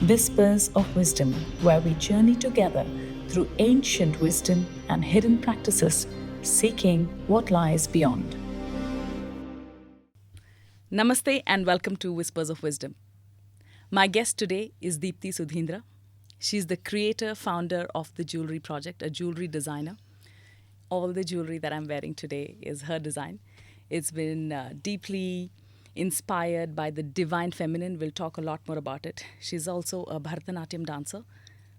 Whispers of Wisdom, where we journey together through ancient wisdom and hidden practices, seeking what lies beyond. Namaste and welcome to Whispers of Wisdom. My guest today is Deepti Sudhindra. She's the creator, founder of the Jewelry Project, a jewelry designer. All the jewelry that I'm wearing today is her design. It's been deeply inspired by the divine feminine. We'll talk a lot more about it. She's also a Bharatanatyam dancer,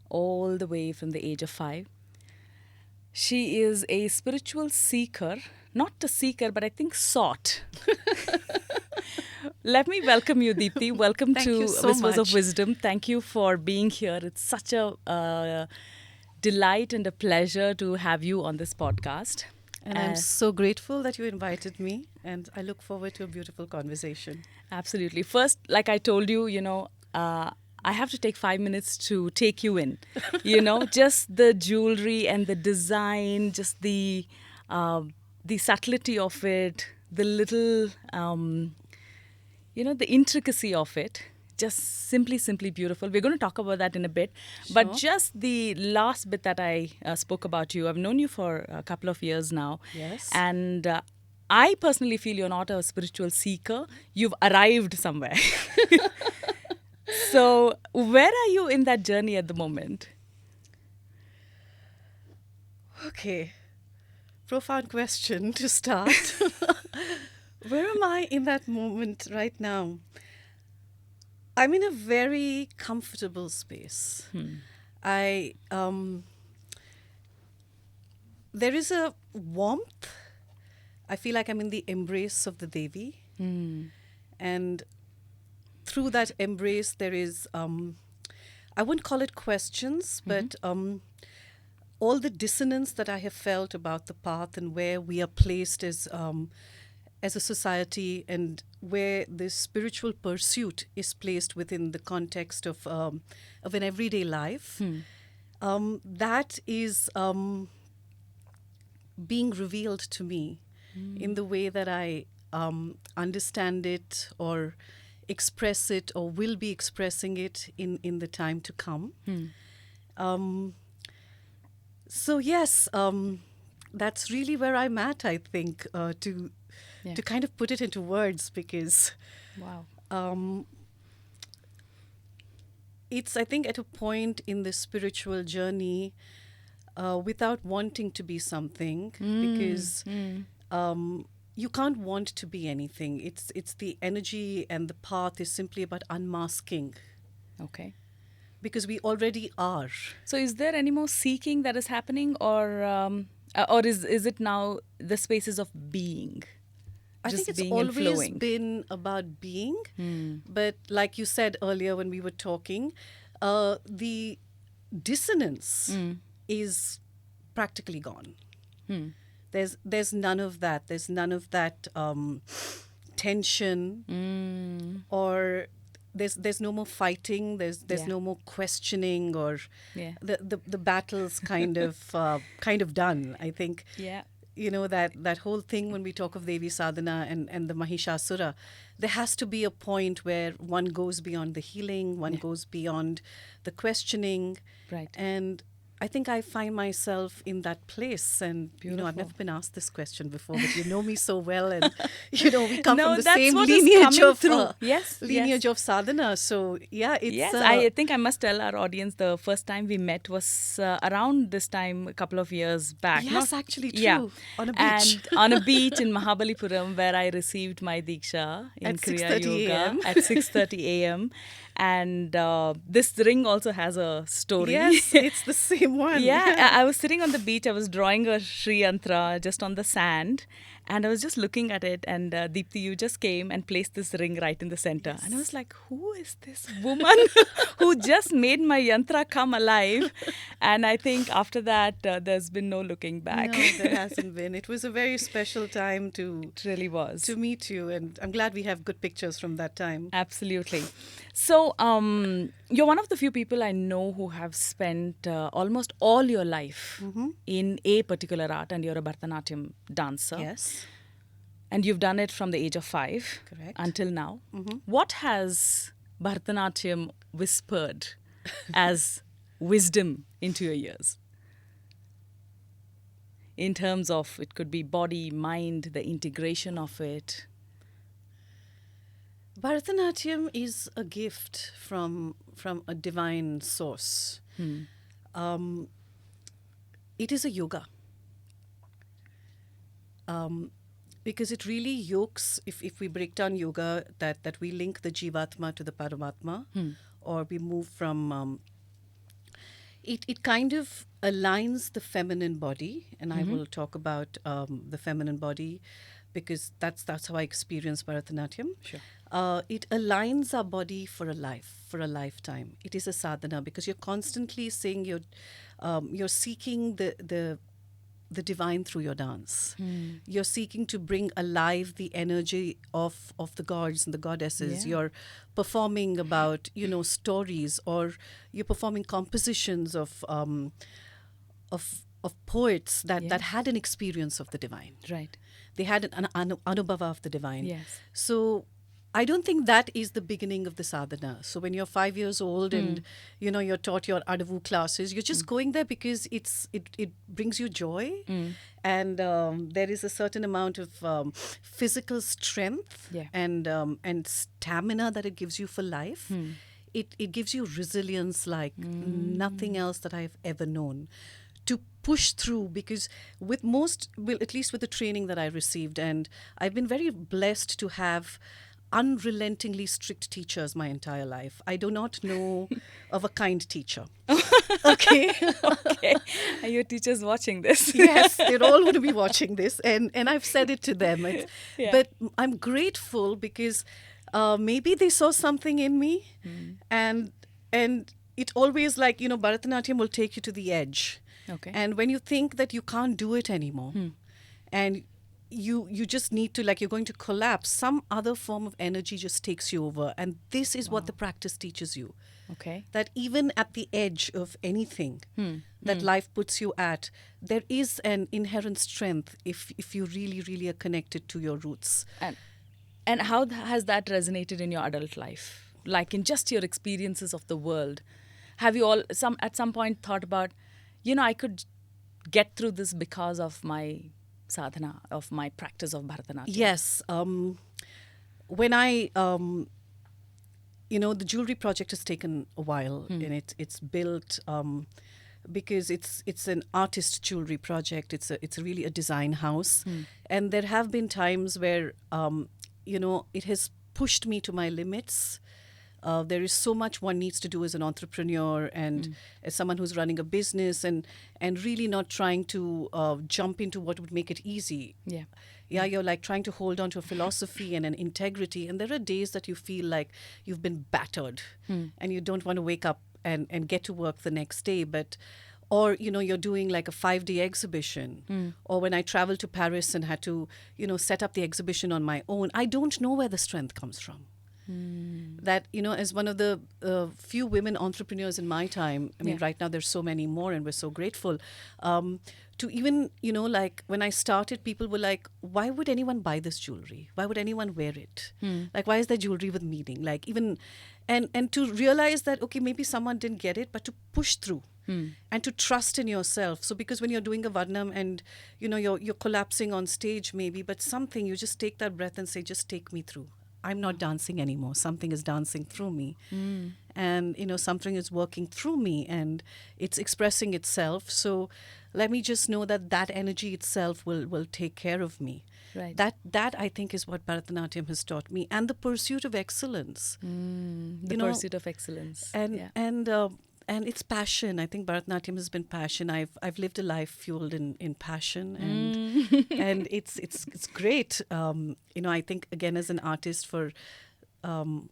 all the way from the age of 5. She is a spiritual seeker, not a seeker, but I think sought. Let me welcome you, Deepti. Welcome to Whispers of Wisdom. Thank you for being here. It's such a delight and a pleasure to have you on this podcast. And I'm so grateful that you invited me, and I look forward to a beautiful conversation. Absolutely. First, like I told you, I have to take 5 minutes to take you in. Just the jewelry and the design, just the subtlety of it, the little, the intricacy of it. Just simply beautiful. We're going to talk about that in a bit. Sure. But just the last bit that I spoke about you, I've known you for a couple of years now. Yes. And I personally feel you're not a spiritual seeker. You've arrived somewhere. So where are you in that journey at the moment? Okay. Profound question to start. Where am I in that moment right now? I'm in a very comfortable space. There is a warmth. I feel like I'm in the embrace of the Devi. And through that embrace, there is, I wouldn't call it questions, but all the dissonance that I have felt about the path and where we are placed as a society, and where this spiritual pursuit is placed within the context of an everyday life, that is being revealed to me in the way that I understand it or express it or will be expressing it in the time to come. So yes, that's really where I'm at, I think, to kind of put it into words, because it's, I think, at a point in the spiritual journey, without wanting to be something, because you can't want to be anything. It's the energy, and the path is simply about unmasking. Okay. Because we already are. So is there any more seeking that is happening, or is it now the spaces of being? I think it's always been about being. But like you said earlier when we were talking, the dissonance is practically gone. There's none of that. There's none of that tension, or there's no more fighting. There's no more questioning, or the battle's kind of done. I think. Yeah. That whole thing when we talk of Devi Sadhana and the Mahishasura, there has to be a point where one goes beyond the healing, one goes beyond the questioning. Right. And I think I find myself in that place. And, I've never been asked this question before, but you know me so well. And, we come from the same lineage of sadhana. So, yeah, it's... Yes, I think I must tell our audience the first time we met was around this time a couple of years back. Yes, actually, true. Yeah. On a beach. And on a beach in Mahabalipuram, where I received my Diksha in Kriya Yoga at 6:30 a.m. And this ring also has a story. Yes, it's the same one. Yeah, I was sitting on the beach. I was drawing a Sri Yantra just on the sand. And I was just looking at it. And Deepti, you just came and placed this ring right in the center. Yes. And I was like, who is this woman who just made my yantra come alive? And I think after that, there's been no looking back. No, there hasn't been. It was a very special time It really was. To meet you. And I'm glad we have good pictures from that time. Absolutely. So you're one of the few people I know who have spent almost all your life in a particular art, and you're a Bharatanatyam dancer. Yes. And you've done it from the age of 5 Correct. Until now. What has Bharatanatyam whispered as wisdom into your ears? In terms of, it could be body, mind, the integration of it. Bharatanatyam is a gift from a divine source. Um, it is a yoga. Because it really yokes, if we break down yoga, that we link the Jivatma to the Paramatma, or we move from, it kind of aligns the feminine body, and I will talk about the feminine body because that's how I experience Bharatanatyam. Sure. It aligns our body for a life, for a lifetime. It is a sadhana because you're constantly saying you're seeking the divine through your dance. You're seeking to bring alive the energy of the gods and the goddesses. Yeah. You're performing about stories, or you're performing compositions of poets that had an experience of the divine. Right. They had an anubhava of the divine. Yes. So I don't think that is the beginning of the sadhana. So when you're 5 years old and you're taught your adavu classes, you're just going there because it brings you joy, and there is a certain amount of physical strength and stamina that it gives you for life. It gives you resilience like nothing else that I've ever known. To push through, because at least with the training that I received, and I've been very blessed to have unrelentingly strict teachers my entire life. I do not know of a kind teacher. Okay. Okay. Are your teachers watching this? Yes, they're all going to be watching this, and I've said it to them. Yeah. But I'm grateful because maybe they saw something in me, and it always, like, Bharatanatyam will take you to the edge. Okay. And when you think that you can't do it anymore, and you just need to, like, you're going to collapse, some other form of energy just takes you over. And this is what the practice teaches you. Okay. That even at the edge of anything that life puts you at, there is an inherent strength if you really, really are connected to your roots. And how has that resonated in your adult life? Like in just your experiences of the world, have you at some point thought about, I could get through this because of my sadhana, of my practice of Bharatanatyam? Yes. When I, the jewelry project has taken a while, and it's built because it's an artist jewelry project. It's really a design house, and there have been times where it has pushed me to my limits. There is so much one needs to do as an entrepreneur and as someone who's running a business, and really not trying to jump into what would make it easy. Yeah, you're like trying to hold on to a philosophy and an integrity, and there are days that you feel like you've been battered and you don't want to wake up and get to work the next day. Or you're doing like a 5-day exhibition, or when I traveled to Paris and had to set up the exhibition on my own, I don't know where the strength comes from. That, as one of the few women entrepreneurs in my time, I mean, right now there's so many more, and we're so grateful. To even, like when I started, people were like, why would anyone buy this jewelry? Why would anyone wear it? Like, why is there jewelry with meaning? Like, even, and to realize that, okay, maybe someone didn't get it, but to push through. And to trust in yourself. So because when you're doing a Varnam and you're collapsing on stage maybe, but something, you just take that breath and say, just take me through. I'm not dancing anymore. Something is dancing through me. And, something is working through me and it's expressing itself. So let me just know that energy itself will take care of me. Right. That I think is what Bharatanatyam has taught me. And the pursuit of excellence. Pursuit of excellence. And it's passion. I think Bharatanatyam has been passion. I've lived a life fueled in passion, and it's great. I think again as an artist for to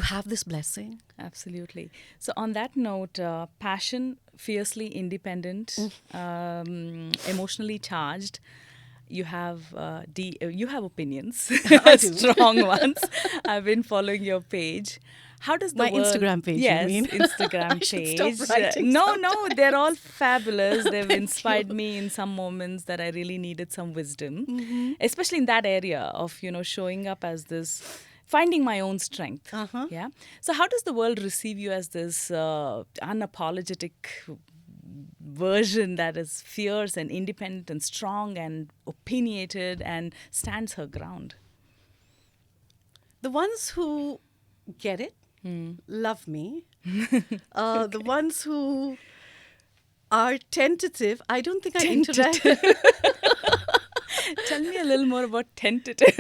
have this blessing. Absolutely. So on that note, passion, fiercely independent, emotionally charged. You have opinions, I do. strong ones. I've been following your page. How does the My world... Instagram page, you Yes, mean? Instagram I should page. stop writing No, they're all fabulous. They've Thank inspired you. me in some moments that I really needed some wisdom, especially in that area of, showing up as this finding my own strength. Uh-huh. Yeah. So how does the world receive you as this unapologetic version that is fierce and independent and strong and opinionated and stands her ground? The ones who get it love me. The ones who are tentative, I don't think I interact. Tell me a little more about tentative.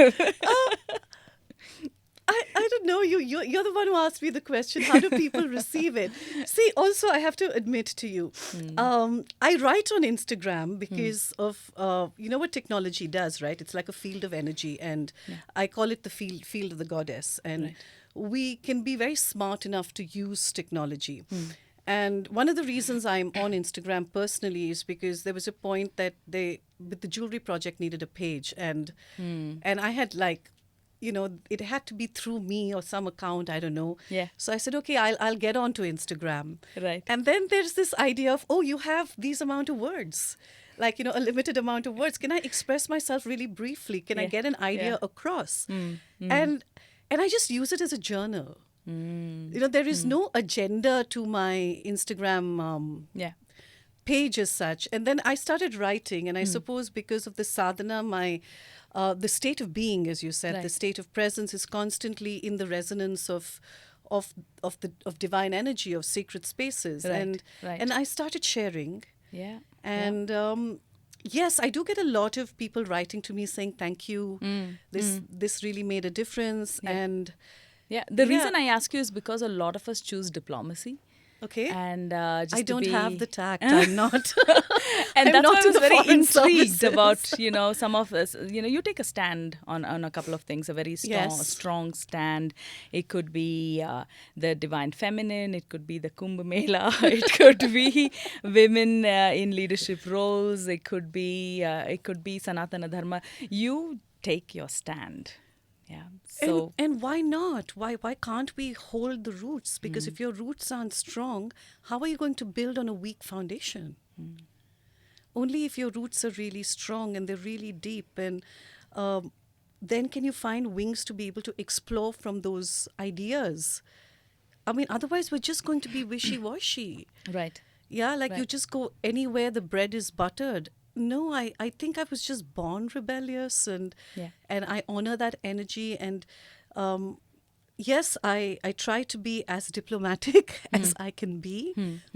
I don't know. You're the one who asked me the question. How do people receive it? See, also, I have to admit to you, I write on Instagram because of you know what technology does, right? It's like a field of energy, and I call it the field of the goddess. And Right. we can be very smart enough to use technology. And one of the reasons I'm on Instagram personally is because there was a point that with the jewelry project, needed a page, and I had like, you know, it had to be through me or some account, I don't know. Yeah. So I said, okay, I'll get onto Instagram. Right. And then there's this idea of, oh, you have these amount of words, like, you know, a limited amount of words. Can I express myself really briefly? Can I Yeah. get an idea Yeah. across? And I just use it as a journal. You know, there is no agenda to my Instagram Yeah. page as such. And then I started writing, and I suppose because of the sadhana, my the state of being, as you said, the Right. state of presence is constantly in the resonance of divine energy, of sacred spaces. Right, right. And I started sharing. Yeah. And yes, I do get a lot of people writing to me saying thank you. This really made a difference. Yeah. And Yeah. The Yeah. reason I ask you is because a lot of us choose diplomacy. okay, And just I to don't be- have the tact. I'm not. And I'm that's not why I in was the very foreign intrigued services. about, you know, some of us, you know, you take a stand on a couple of things, a very Yes. strong stand. It could be the divine feminine, it could be the Kumbh Mela, it could be women in leadership roles, it could be Sanatana Dharma. You take your stand. Yeah. So And why not? Why can't we hold the roots? Because if your roots aren't strong, how are you going to build on a weak foundation? Only if your roots are really strong and they're really deep, and then can you find wings to be able to explore from those ideas. I mean, otherwise we're just going to be wishy-washy. right. Yeah, like you Right. just go anywhere the bread is buttered. No, I think I was just born rebellious, and Yeah. I honor that energy. And yes, I try to be as diplomatic as I can be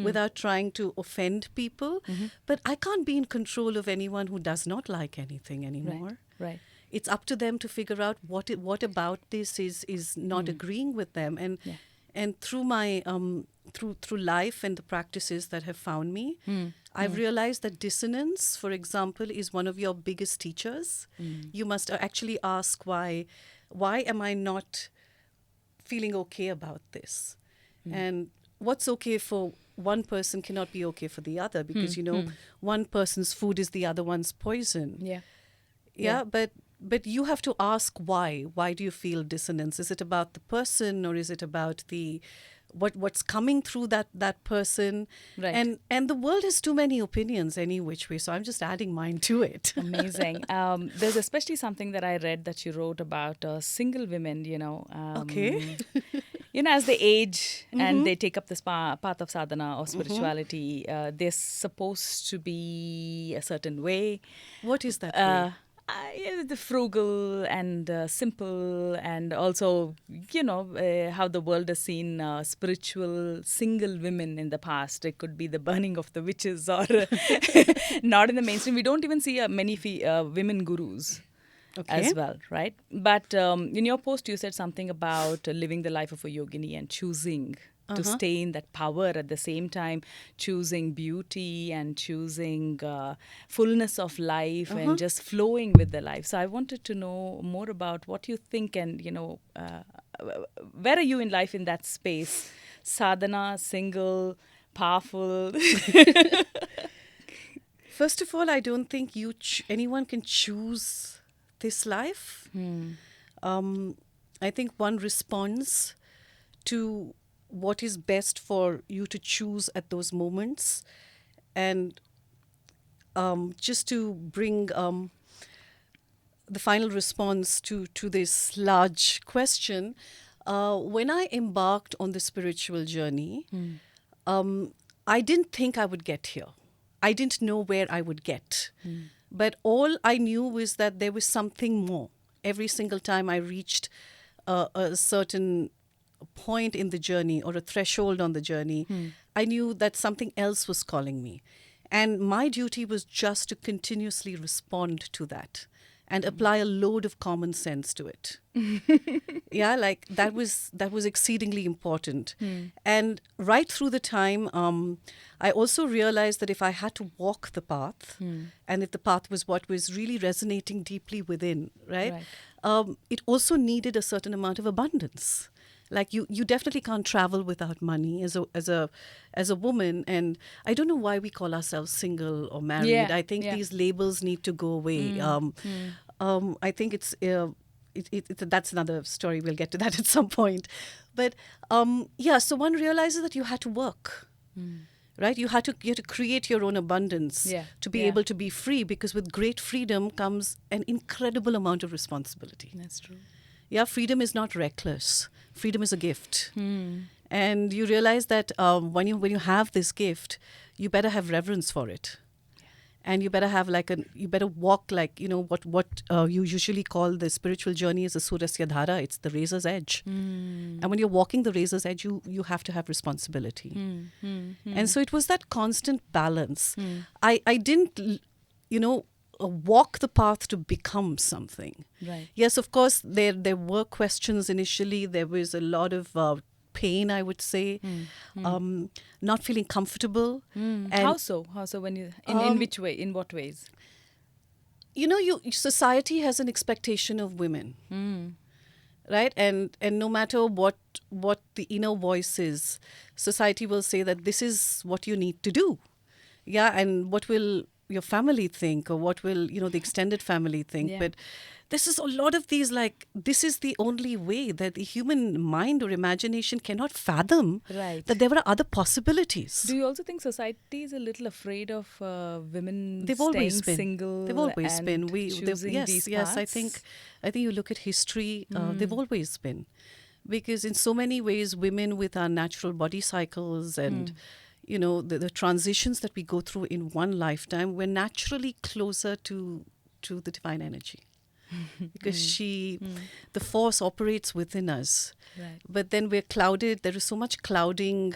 without trying to offend people. But I can't be in control of anyone who does not like anything anymore. Right. It's up to them to figure out what about this is not agreeing with them. And Yeah. and through my through life and the practices that have found me, I've realized that dissonance, for example, is one of your biggest teachers. You must actually ask why am I not feeling okay about this? And what's okay for one person cannot be okay for the other, because you know one person's food is the other one's poison. Yeah. Yeah, but you have to ask why. Why do you feel dissonance? Is it about the person, or is it about the what's coming through that person? Right. And the world has too many opinions any which way, so I'm just adding mine to it. Amazing. There's especially something that I read that you wrote about single women, you know. Okay. You know, as they age and they take up this path of sadhana or spirituality, they're supposed to be a certain way. What is that way? Yeah, the frugal and simple, and also, you know, how the world has seen spiritual single women in the past. It could be the burning of the witches, or not in the mainstream. We don't even see many women gurus. Okay. As well, right? But in your post, you said something about living the life of a yogini and choosing to stay in that power, at the same time choosing beauty and choosing fullness of life and just flowing with the life. So I wanted to know more about what you think, and, you know, where are you in life in that space? Sadhana, single, powerful. First of all, I don't think anyone can choose this life. I think one responds to what is best for you to choose at those moments. And just to bring the final response to this large question, when I embarked on the spiritual journey, I didn't think I would get here. I didn't know where I would get. But all I knew was that there was something more. Every single time I reached a certain point in the journey or a threshold on the journey, I knew that something else was calling me. And my duty was just to continuously respond to that and apply a load of common sense to it. Yeah, like that was exceedingly important. And right through the time, I also realized that if I had to walk the path, and if the path was what was really resonating deeply within, right? It also needed a certain amount of abundance. Like you definitely can't travel without money as a woman. And I don't know why we call ourselves single or married. Yeah, I think yeah. these labels need to go away. I think it's that's another story. We'll get to that at some point. But yeah, so one realizes that you had to work. Right, you had to create your own abundance Yeah, to be yeah. able to be free, because with great freedom comes an incredible amount of responsibility. That's true. Yeah, freedom is not reckless. Freedom is a gift, and you realize that when you have this gift, you better have reverence for it, and you better have you better walk like what you usually call the spiritual journey is a surasya dhara. It's the razor's edge, and when you're walking the razor's edge, you have to have responsibility, and so it was that constant balance. I didn't walk the path to become something. Right. Yes, of course, there were questions initially. There was a lot of pain, I would say, not feeling comfortable. And How so? How so? When you in which way? In what ways? Society has an expectation of women, right? And no matter what the inner voice is, society will say that this is what you need to do. Yeah, and what will your family think, or what will the extended family think? Yeah. But this is a lot of these, like, this is the only way that the human mind or imagination cannot fathom Right. that there were other possibilities. Do you also think society is a little afraid of women They've staying always been. single? They've always and been. choosing Yes, these yes. I paths? think you look at history. They've always been, because in so many ways, women with our natural body cycles and the transitions that we go through in one lifetime, we're naturally closer to the divine energy. Because the force operates within us. Right. But then we're clouded. There is so much clouding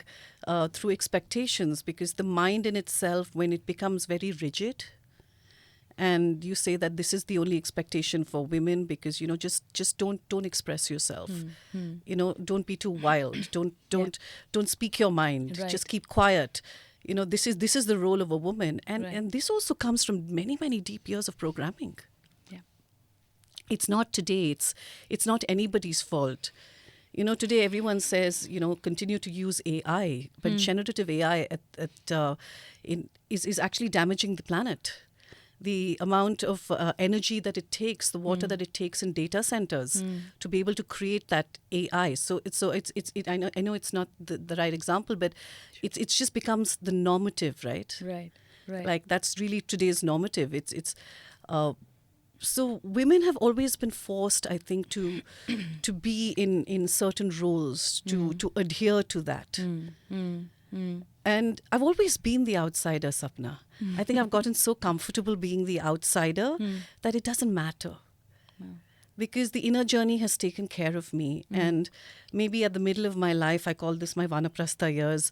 through expectations, because the mind in itself, when it becomes very rigid, and you say that this is the only expectation for women, because just don't express yourself. Don't be too wild. Don't speak your mind. Right. Just keep quiet. This is the role of a woman, and Right. and this also comes from many deep years of programming. Yeah. It's not today. It's not anybody's fault. Today everyone says, continue to use AI, but generative AI is actually damaging the planet. The amount of energy that it takes, the water that it takes in data centers to be able to create that AI. So it's I know it's not the right example, but it just becomes the normative, right? Right. Right. Like that's really today's normative. So women have always been forced, I think, to be in certain roles, to adhere to that. And I've always been the outsider, Sapna. I think I've gotten so comfortable being the outsider that it doesn't matter. Because the inner journey has taken care of me. And maybe at the middle of my life, I call this my Vanaprastha years,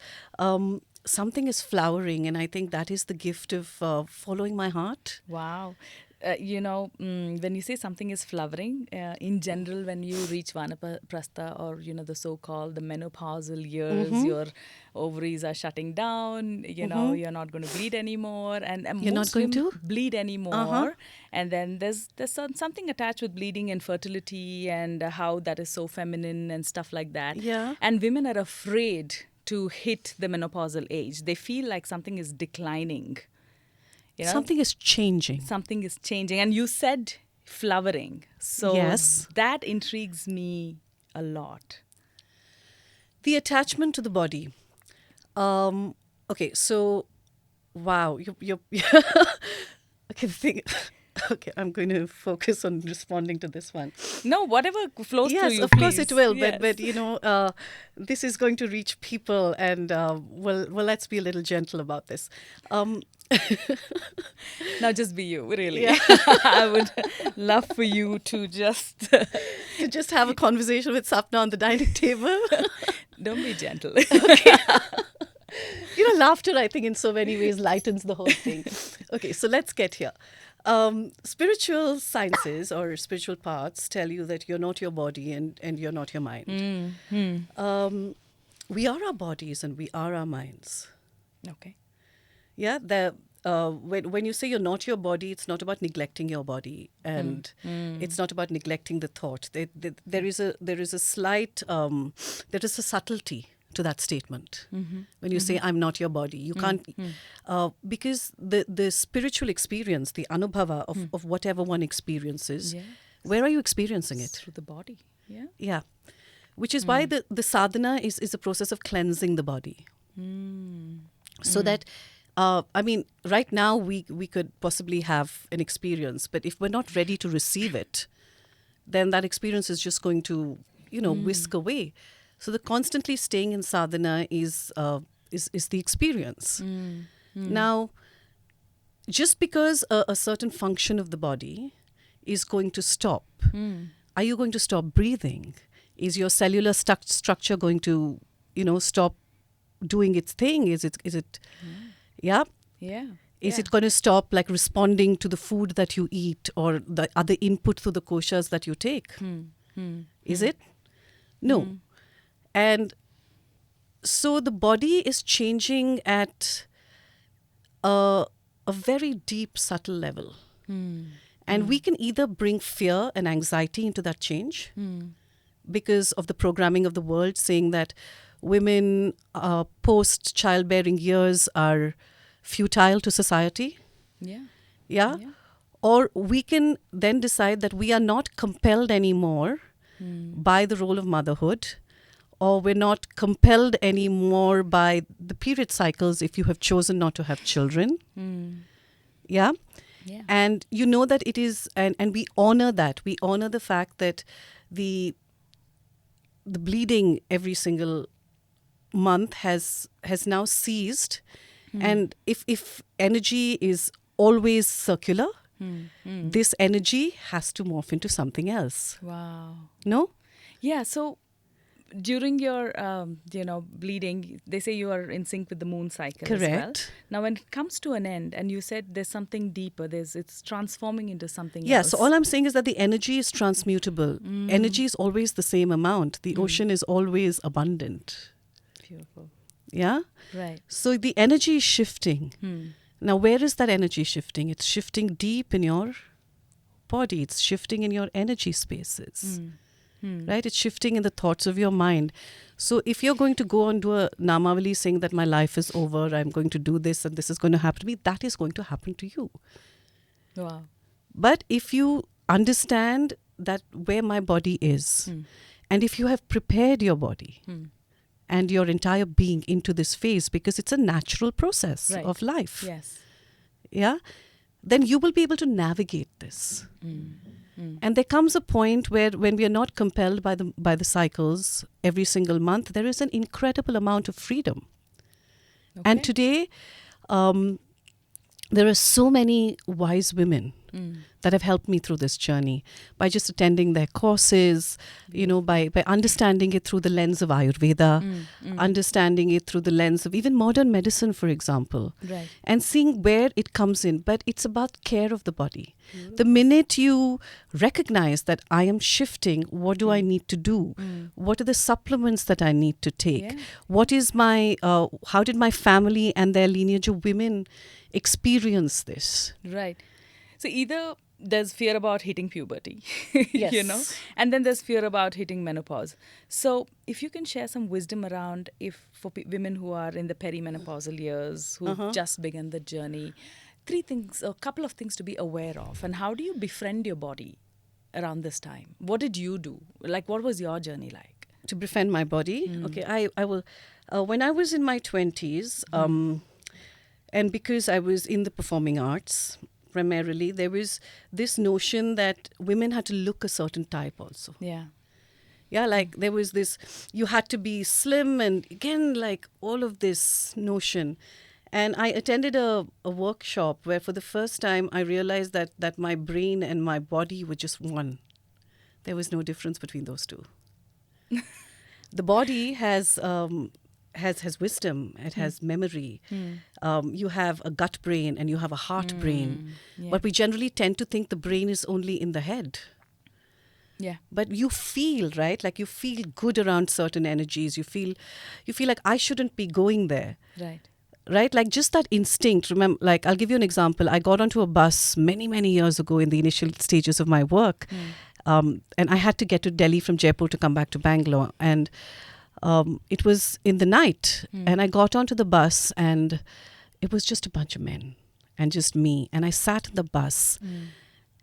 something is flowering. And I think that is the gift of following my heart. Wow. When you say something is flowering, in general, when you reach Vanaprastha or, the so-called the menopausal years, your ovaries are shutting down, you're not going to bleed anymore. And You're not most going women to? bleed anymore. And then there's something attached with bleeding and fertility and how that is so feminine and stuff like that. Yeah. And women are afraid to hit the menopausal age. They feel like something is declining. Something is changing. Something is changing. And you said flowering. So Yes. that intrigues me a lot. The attachment to the body. Okay, so, wow. Okay, the thing. Okay, I'm going to focus on responding to this one. No, whatever flows through Yes, you, of course please. it will. Yes. But this is going to reach people, and let's be a little gentle about this. Um, Now just be you, really. Yeah. I would love for you to just to just have a conversation with Sapna on the dining table. don't be gentle. Laughter, I think, in so many ways lightens the whole thing. Okay, so let's get here. Spiritual sciences or spiritual paths tell you that you're not your body and you're not your mind. We are our bodies and we are our minds. Okay. Yeah, when you say you're not your body, it's not about neglecting your body, and it's not about neglecting the thought. There is a slight, there is a subtlety to that statement. When you say, I'm not your body, you can't, because the spiritual experience, the anubhava of whatever one experiences, Yes. where are you experiencing it? Through the body. Yeah. Yeah. Which is why the sadhana is a process of cleansing the body. So that, right now we could possibly have an experience, but if we're not ready to receive it, then that experience is just going to, whisk away. So the constantly staying in sadhana is the experience. Now, just because a certain function of the body is going to stop, are you going to stop breathing? Is your cellular structure going to, stop doing its thing? Is it? Yeah. Yeah. Is it going to stop like responding to the food that you eat or the other input through the koshas that you take? Is it? No. And so the body is changing at a very deep, subtle level. And we can either bring fear and anxiety into that change because of the programming of the world saying that women post childbearing years are futile to society. Yeah. Yeah? Or we can then decide that we are not compelled anymore by the role of motherhood, or we're not compelled anymore by the period cycles if you have chosen not to have children. Yeah? Yeah. And you know that it is, and we honor that. We honor the fact that the bleeding every single month has now ceased. And if energy is always circular, this energy has to morph into something else. Wow. No? Yeah. So during your, bleeding, they say you are in sync with the moon cycle as well. Correct. Now, when it comes to an end, and you said there's something deeper, it's transforming into something Yeah, else. so all I'm saying is that the energy is transmutable. Energy is always the same amount. The ocean is always abundant. Beautiful. Yeah? Right. So the energy is shifting. Now, where is that energy shifting? It's shifting deep in your body. It's shifting in your energy spaces. Right? It's shifting in the thoughts of your mind. So if you're going to go and do a namavali saying that my life is over, I'm going to do this and this is going to happen to me, that is going to happen to you. Wow. But if you understand that where my body is, and if you have prepared your body and your entire being into this phase, because it's a natural process of life, Yes. yeah, then you will be able to navigate this. And there comes a point where when we are not compelled by the cycles every single month, there is an incredible amount of freedom. Okay. And today, there are so many wise women that have helped me through this journey by just attending their courses, by understanding it through the lens of Ayurveda, understanding it through the lens of even modern medicine, for example, Right. and seeing where it comes in. But it's about care of the body. The minute you recognize that I am shifting, what do I need to do? What are the supplements that I need to take? Yeah. What is how did my family and their lineage of women experience this? Right. So either there's fear about hitting puberty, Yes. and then there's fear about hitting menopause. So if you can share some wisdom around for women who are in the perimenopausal years, who've just begun the journey, a couple of things to be aware of, and how do you befriend your body around this time? What did you do? Like, what was your journey like? To befriend my body? Okay, I will. When I was in my 20s, and because I was in the performing arts, primarily, there was this notion that women had to look a certain type also. Yeah. Yeah, like there was this, you had to be slim, and again, like all of this notion. And I attended a workshop where for the first time I realized that my brain and my body were just one. There was no difference between those two. The body has wisdom, it has memory. You have a gut brain and you have a heart brain. Yeah. But we generally tend to think the brain is only in the head. Yeah. But you feel, right? Like you feel good around certain energies. You feel like I shouldn't be going there. Right. Right? Like just that instinct. Remember, like I'll give you an example. I got onto a bus many, many years ago in the initial stages of my work. And I had to get to Delhi from Jaipur to come back to Bangalore. And it was in the night. And I got onto the bus and it was just a bunch of men and just me. And I sat in the bus.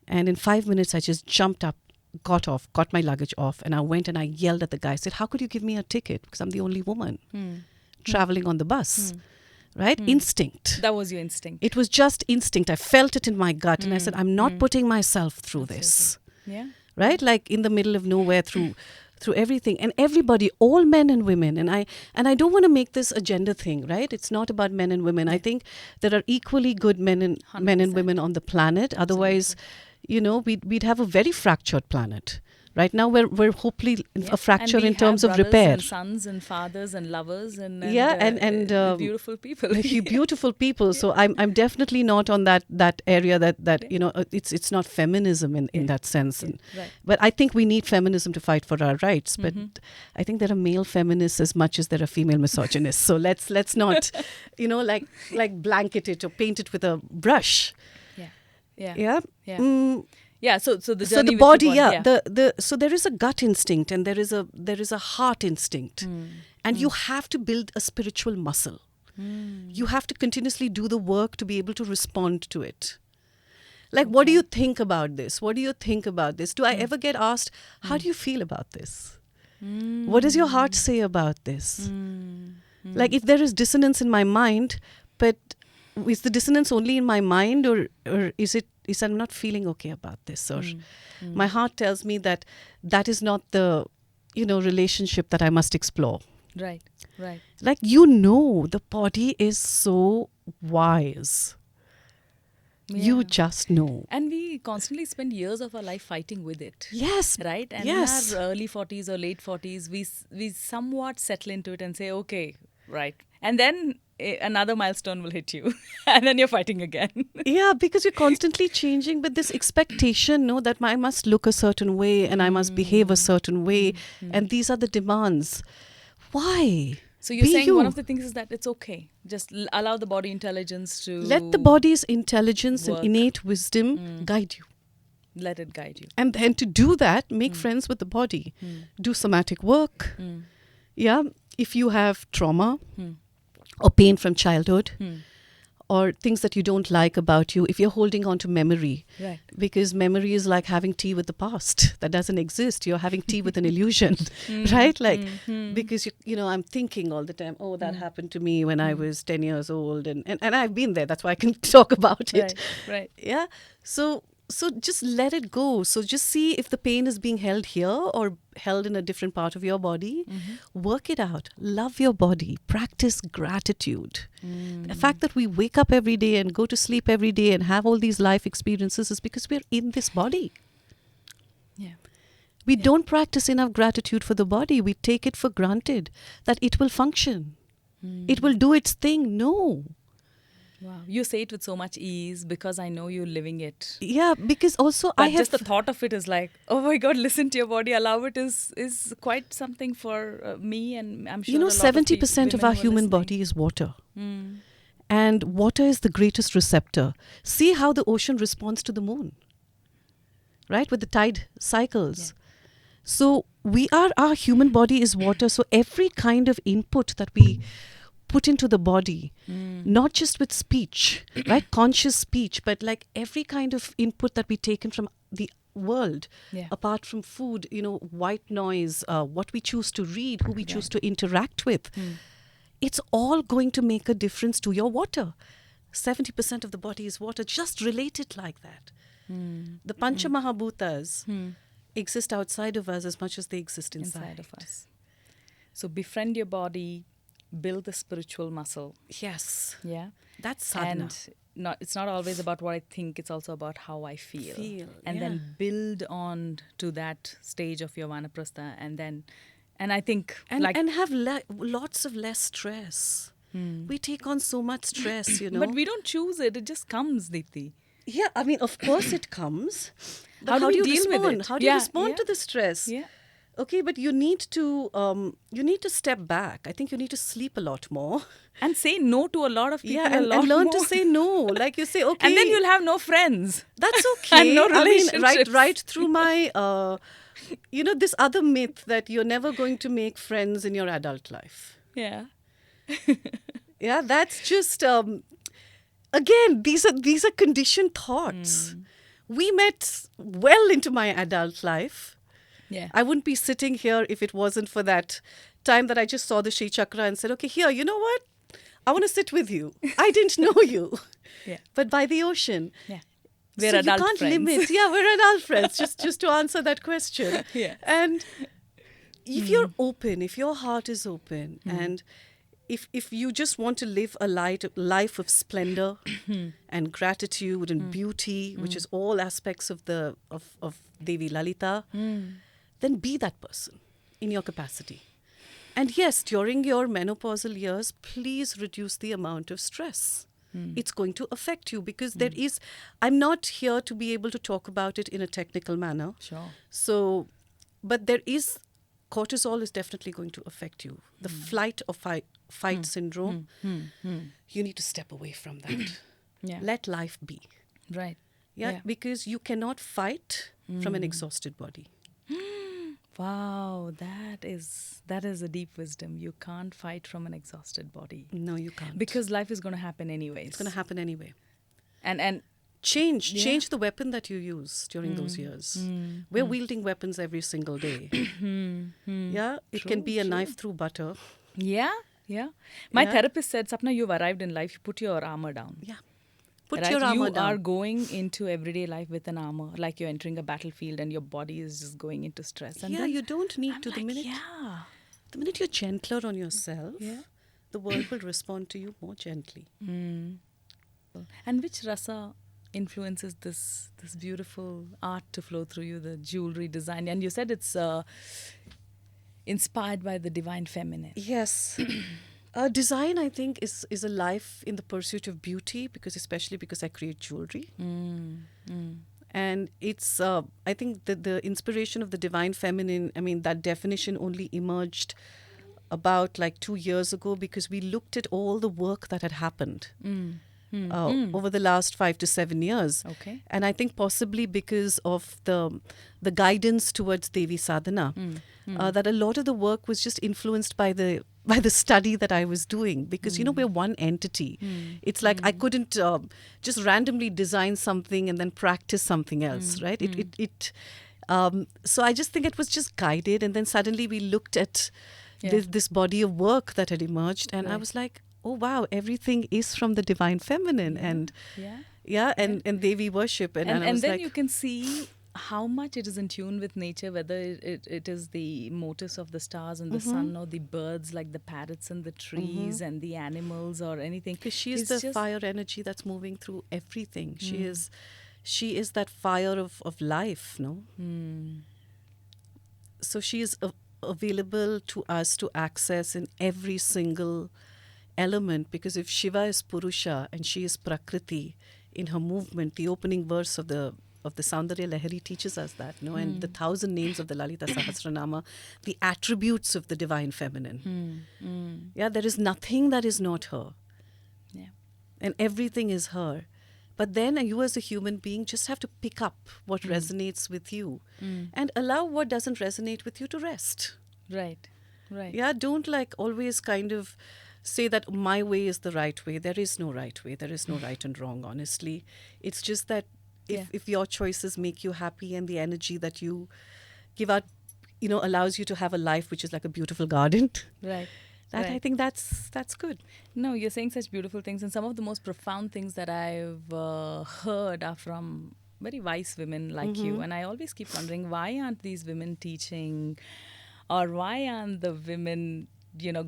And in 5 minutes, I just jumped up, got my luggage off. And I went and I yelled at the guy. I said, how could you give me a ticket? Because I'm the only woman traveling on the bus. Right? Instinct. That was your instinct. It was just instinct. I felt it in my gut. And I said, I'm not putting myself through this. Yeah. Right? Like in the middle of nowhere through everything. And everybody, all men and women. And I don't want to make this a gender thing, right? It's not about men and women. I think there are equally good men and 100%. women on the planet. Otherwise, we'd have a very fractured planet. Right now, we're hopefully a fracture in terms of repair. And sons and fathers and lovers and beautiful people. Beautiful people. So I'm definitely not on that area that it's not feminism in that sense. Right. But I think we need feminism to fight for our rights. But I think there are male feminists as much as there are female misogynists. So let's not like blanket it or paint it with a brush. Yeah. Yeah, so the journey so the with body, so there is a gut instinct and there is a heart instinct, and you have to build a spiritual muscle. You have to continuously do the work to be able to respond to it. Like, what do you think about this? What do you think about this? Do I ever get asked, how do you feel about this? What does your heart say about this? Like, if there is dissonance in my mind, but is the dissonance only in my mind, or is I'm not feeling okay about this, or my heart tells me that is not the relationship that I must explore. Right. Like, the body is so wise. You just know. And we constantly spend years of our life fighting with it. Yes. Right? And yes. in our early 40s or late 40s, we somewhat settle into it and say, okay, right. And then another milestone will hit you. And then you're fighting again. Yeah, because you're constantly changing with this expectation, that I must look a certain way and I must behave a certain way. And these are the demands. Why? So you're saying one of the things is that it's okay. Just allow the body intelligence to... Let the body's intelligence and innate wisdom guide you. Let it guide you. And then to do that, make friends with the body. Do somatic work. Yeah. If you have trauma or pain from childhood or things that you don't like about you, if you're holding on to memory, right. Because memory is like having tea with the past that doesn't exist. You're having tea with an illusion, right? Like, because, I'm thinking all the time, oh, that happened to me when I was 10 years old. And I've been there. That's why I can talk about it. Right. Yeah. So just let it go. So just see if the pain is being held here or held in a different part of your body. Work it out. Love your body. Practice gratitude. The fact that we wake up every day and go to sleep every day and have all these life experiences is because we're in this body. Yeah. We don't practice enough gratitude for the body. We take it for granted that it will function. It will do its thing. No. Wow. You say it with so much ease because I know you're living it. Yeah, because also but just the thought of it is like, oh my God, listen to your body, allow it is quite something for me, and I'm sure 70% of our human body is water. And water is the greatest receptor. See how the ocean responds to the moon, right? With the tide cycles. Yeah. So our human body is water. So every kind of input that we put into the body, not just with speech, right? Conscious speech, but like every kind of input that we take in from the world, apart from food, white noise, what we choose to read, who we choose to interact with, it's all going to make a difference to your water. 70% of the body is water. Just relate it like that. The Pancha Mahabhutas exist outside of us as much as they exist inside of us. So befriend your body, build the spiritual muscle. Yes. Yeah. That's sadhana. And it's not always about what I think, it's also about how I feel. And then build on to that stage of your vanaprastha, and I think and have lots of less stress. We take on so much stress, But we don't choose it just comes, Deepti. Yeah, I mean, of course it comes. But how do you deal respond? with it? How do you respond to the stress? Yeah. Okay, but you need to step back. I think you need to sleep a lot more. And say no to a lot of people. Yeah, and learn to say no. Like you say, okay. And then you'll have no friends. That's okay. And no relationships. I mean, right through my, this other myth that you're never going to make friends in your adult life. Yeah. Yeah, that's just, again, these are conditioned thoughts. We met well into my adult life. Yeah. I wouldn't be sitting here if it wasn't for that time that I just saw the Shri Chakra and said, okay, here, you know what? I want to sit with you. I didn't know you. Yeah. But by the ocean. Yeah. We're adult you can't friends. limit. Yeah, we're adult friends, just to answer that question. Yeah. And if you're open, if your heart is open, and if you just want to live a life of splendor and gratitude and beauty, which is all aspects of of Devi Lalita, then be that person in your capacity. And yes, during your menopausal years, please reduce the amount of stress. It's going to affect you because I'm not here to be able to talk about it in a technical manner. Sure. So, but cortisol is definitely going to affect you. The flight or fight syndrome, you need to step away from that. Yeah. Let life be. Right. Yeah, because you cannot fight from an exhausted body. Wow, that is a deep wisdom. You can't fight from an exhausted body. No, you can't. Because life is going to happen anyways. It's going to happen anyway. And change the weapon that you use during those years. We're wielding weapons every single day. Yeah, it can be a knife through butter. Yeah. My therapist said, Sapna, you've arrived in life. You put your armor down. Yeah. Put your armor down. You are going into everyday life with an armor, like you're entering a battlefield and your body is just going into stress. And then you don't need to. Yeah. The minute you're gentler on yourself, the world will respond to you more gently. And which rasa influences this beautiful art to flow through you, the jewelry design? And you said it's inspired by the divine feminine. Yes. Design, I think, is a life in the pursuit of beauty, especially because I create jewelry. And it's, I think, the inspiration of the divine feminine, I mean, that definition only emerged about 2 years ago because we looked at all the work that had happened over the last 5 to 7 years. Okay. And I think possibly because of the guidance towards Devi Sadhana, that a lot of the work was just influenced by the study that I was doing because, we're one entity. It's like I couldn't just randomly design something and then practice something else, right? So I just think it was just guided. And then suddenly we looked at this body of work that had emerged. And I was like, oh, wow, everything is from the divine feminine. And and Devi worship. And then you can see how much it is in tune with nature, whether it is the motifs of the stars and the sun or the birds like the parrots and the trees and the animals or anything. Because she is the fire energy that's moving through everything. She is that fire of life, no? So she is available to us to access in every single element, because if Shiva is Purusha and she is Prakriti in her movement, the opening verse of the Saundarya Lahari teaches us that, no? And the 1,000 names of the Lalita Sahasranama, the attributes of the divine feminine. Yeah, there is nothing that is not her. Yeah. And everything is her. But then you as a human being just have to pick up what resonates with you and allow what doesn't resonate with you to rest. Right. Yeah, don't always kind of say that my way is the right way. There is no right way. There is no right and wrong, honestly. It's just that if your choices make you happy and the energy that you give out, allows you to have a life which is like a beautiful garden. Right. I Right. think that's good. No, you're saying such beautiful things, and some of the most profound things that I've heard are from very wise women like you. And I always keep wondering, why aren't these women teaching, or why aren't the women,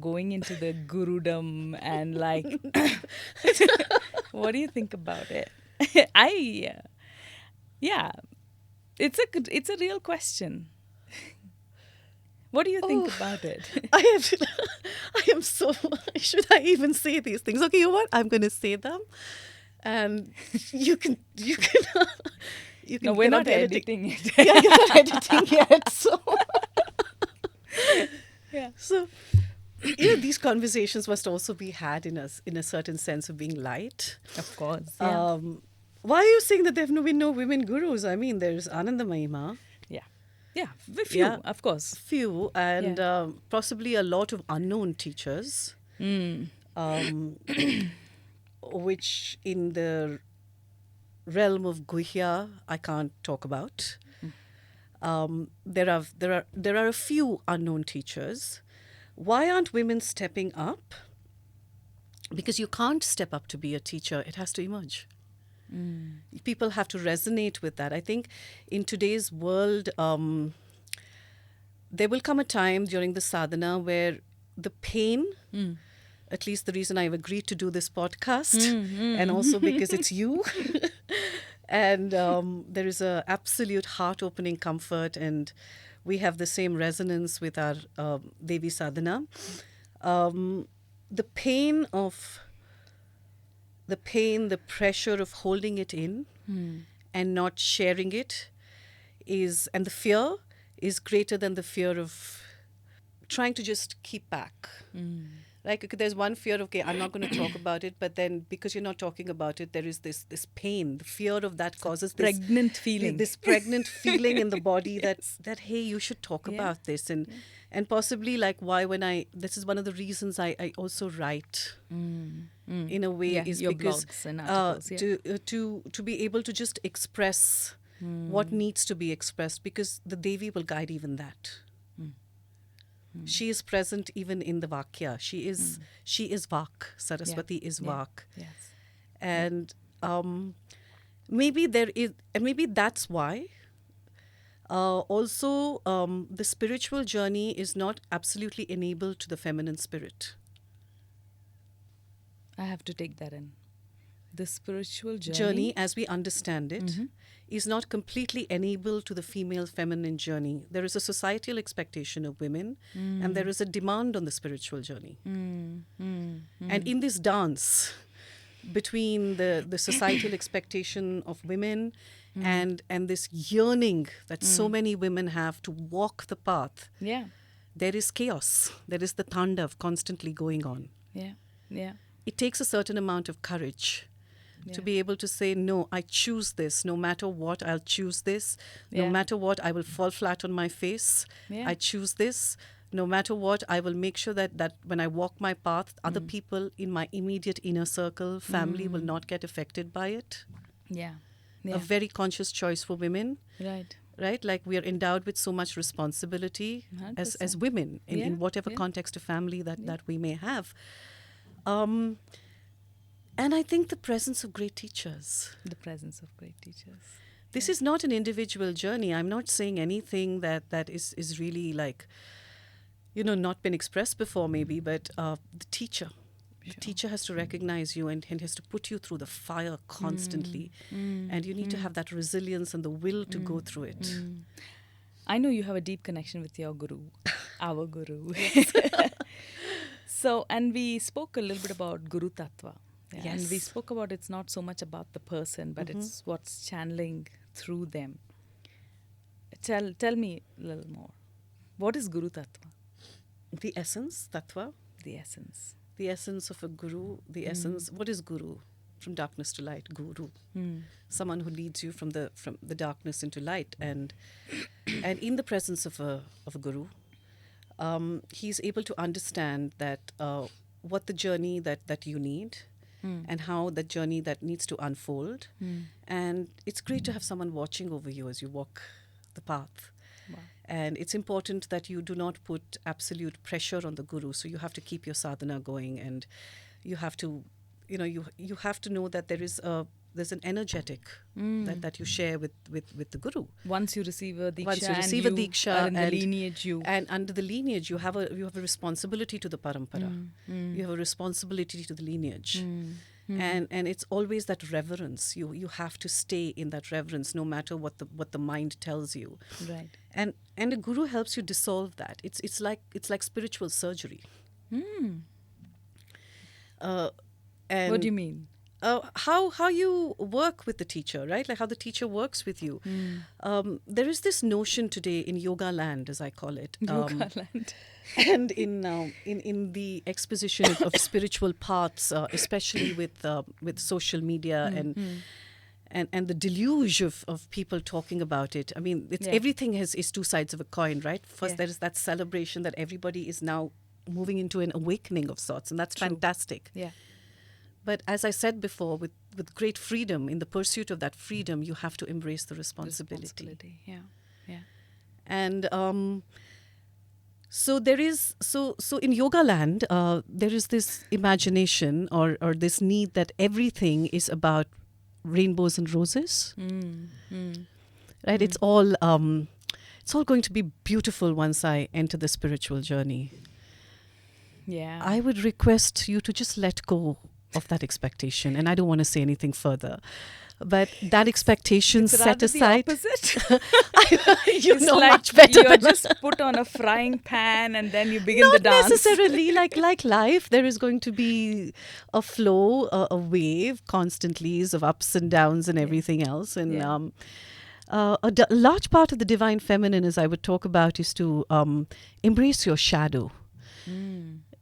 going into the gurudom and like, what do you think about it? Yeah, it's a real question. What do you think Oh, about it? I am, I am so. Should I even say these things? Okay, you know what? I'm going to say them, and you can you No, can we're get on not the editing. editing it. Yeah, you're not editing yet. Yeah, So these conversations must also be had in a certain sense of being light. of course. Yeah. Why are you saying that there have been no women gurus? I mean, there's Ananda Mahima, Yeah. Yeah. A yeah, few, of course. few, and Yeah. possibly a lot of unknown teachers, Mm. um, which in the realm of Guhya I can't talk about. There are a few unknown teachers. Why aren't women stepping up? Because you can't step up to be a teacher; it has to emerge. People have to resonate with that. I think in today's world, there will come a time during the sadhana where the pain, at least the reason I've agreed to do this podcast, and also because it's you, and there is a absolute heart-opening comfort, and we have the same resonance with our Devi sadhana. The pain of the pressure of holding it in and not sharing it and the fear is greater than the fear of trying to just keep back. Like, okay, there's one fear of, okay, I'm not going to talk about it, but then because you're not talking about it, there is this pain. The fear of that causes this Pregnant feeling. this pregnant feeling in the body that hey, you should talk Yeah. about this, and possibly like why when this is one of the reasons I also write in a way, Yeah, is your because blogs and articles. Yeah. to be able to just express what needs to be expressed, because the Devi will guide even that. She is present even in the Vakya. She is Vak. Saraswati is Yeah. Vak. Yes. And maybe there is, and maybe that's why. Also, the spiritual journey is not absolutely enabled to the feminine spirit. I have to take that in. The spiritual Journey, as we understand it, is not completely enabled to the female feminine journey. There is a societal expectation of women, and there is a demand on the spiritual journey. And in this dance between the societal expectation of women and this yearning that so many women have to walk the path, Yeah. there is chaos. There is the tandav constantly going on. Yeah. Yeah. It takes a certain amount of courage to Yeah. be able to say, no, I choose this. No matter what, I'll choose this. No Yeah. matter what, I will fall flat on my face. Yeah. I choose this. No matter what, I will make sure that when I walk my path, other people in my immediate inner circle, family, will not get affected by it. Yeah. A Yeah. very conscious choice for women, Right. right? Like, we are endowed with so much responsibility as 100%. women in Yeah, whatever yeah. context of family that we may have. And I think the presence of great teachers. The presence of great teachers. This is not an individual journey. I'm not saying anything that is really like, not been expressed before maybe, but the teacher. The teacher has to recognize you and has to put you through the fire constantly. And you need to have that resilience and the will to go through it. I know you have a deep connection with your guru, our guru. So, and we spoke a little bit about Guru Tattva. Yeah, and we Yes. spoke about it's not so much about the person, but it's what's channeling through them. Tell me a little more. What is Guru Tattva? The essence, tattva, The essence. the essence of a guru, the essence. What is guru? From darkness to light, guru. Someone who leads you from the darkness into light, and in the presence of a guru, he's able to understand that what the journey that you need, and how the journey that needs to unfold. And it's great to have someone watching over you as you walk the path. Wow. And it's important that you do not put absolute pressure on the guru. So you have to keep your sadhana going, and you have to, you have to know that there's an energetic that you share with the guru. Once you receive a diksha, Once you receive a diksha, are in the lineage, and under the lineage, you have a responsibility to the parampara. You have a responsibility to the lineage. And it's always that reverence. You have to stay in that reverence, no matter what the mind tells you. Right. And a guru helps you dissolve that. It's like spiritual surgery. And What do you mean? How you work with the teacher, right? Like how the teacher works with you. There is this notion today in yoga land, as I call it. Yoga land. And in the exposition of spiritual paths, especially with social media and the deluge of people talking about it. I mean, everything is two sides of a coin, right? First, there is that celebration that everybody is now moving into an awakening of sorts, and that's fantastic. Yeah. But as I said before, with great freedom, in the pursuit of that freedom, you have to embrace the responsibility. Yeah. And so there is so in yoga land, there is this imagination or this need that everything is about rainbows and roses. Right? It's all going to be beautiful once I enter the spiritual journey. Yeah. I would request you to just let go of that expectation, and I don't want to say anything further. But that expectation it's set aside. The opposite. You it's know like much better. You're than just put on a frying pan and then you begin Not the dance. Not necessarily. Like life, there is going to be a flow, a wave, constantly of ups and downs and everything else. And a large part of the divine feminine, as I would talk about, is to embrace your shadow.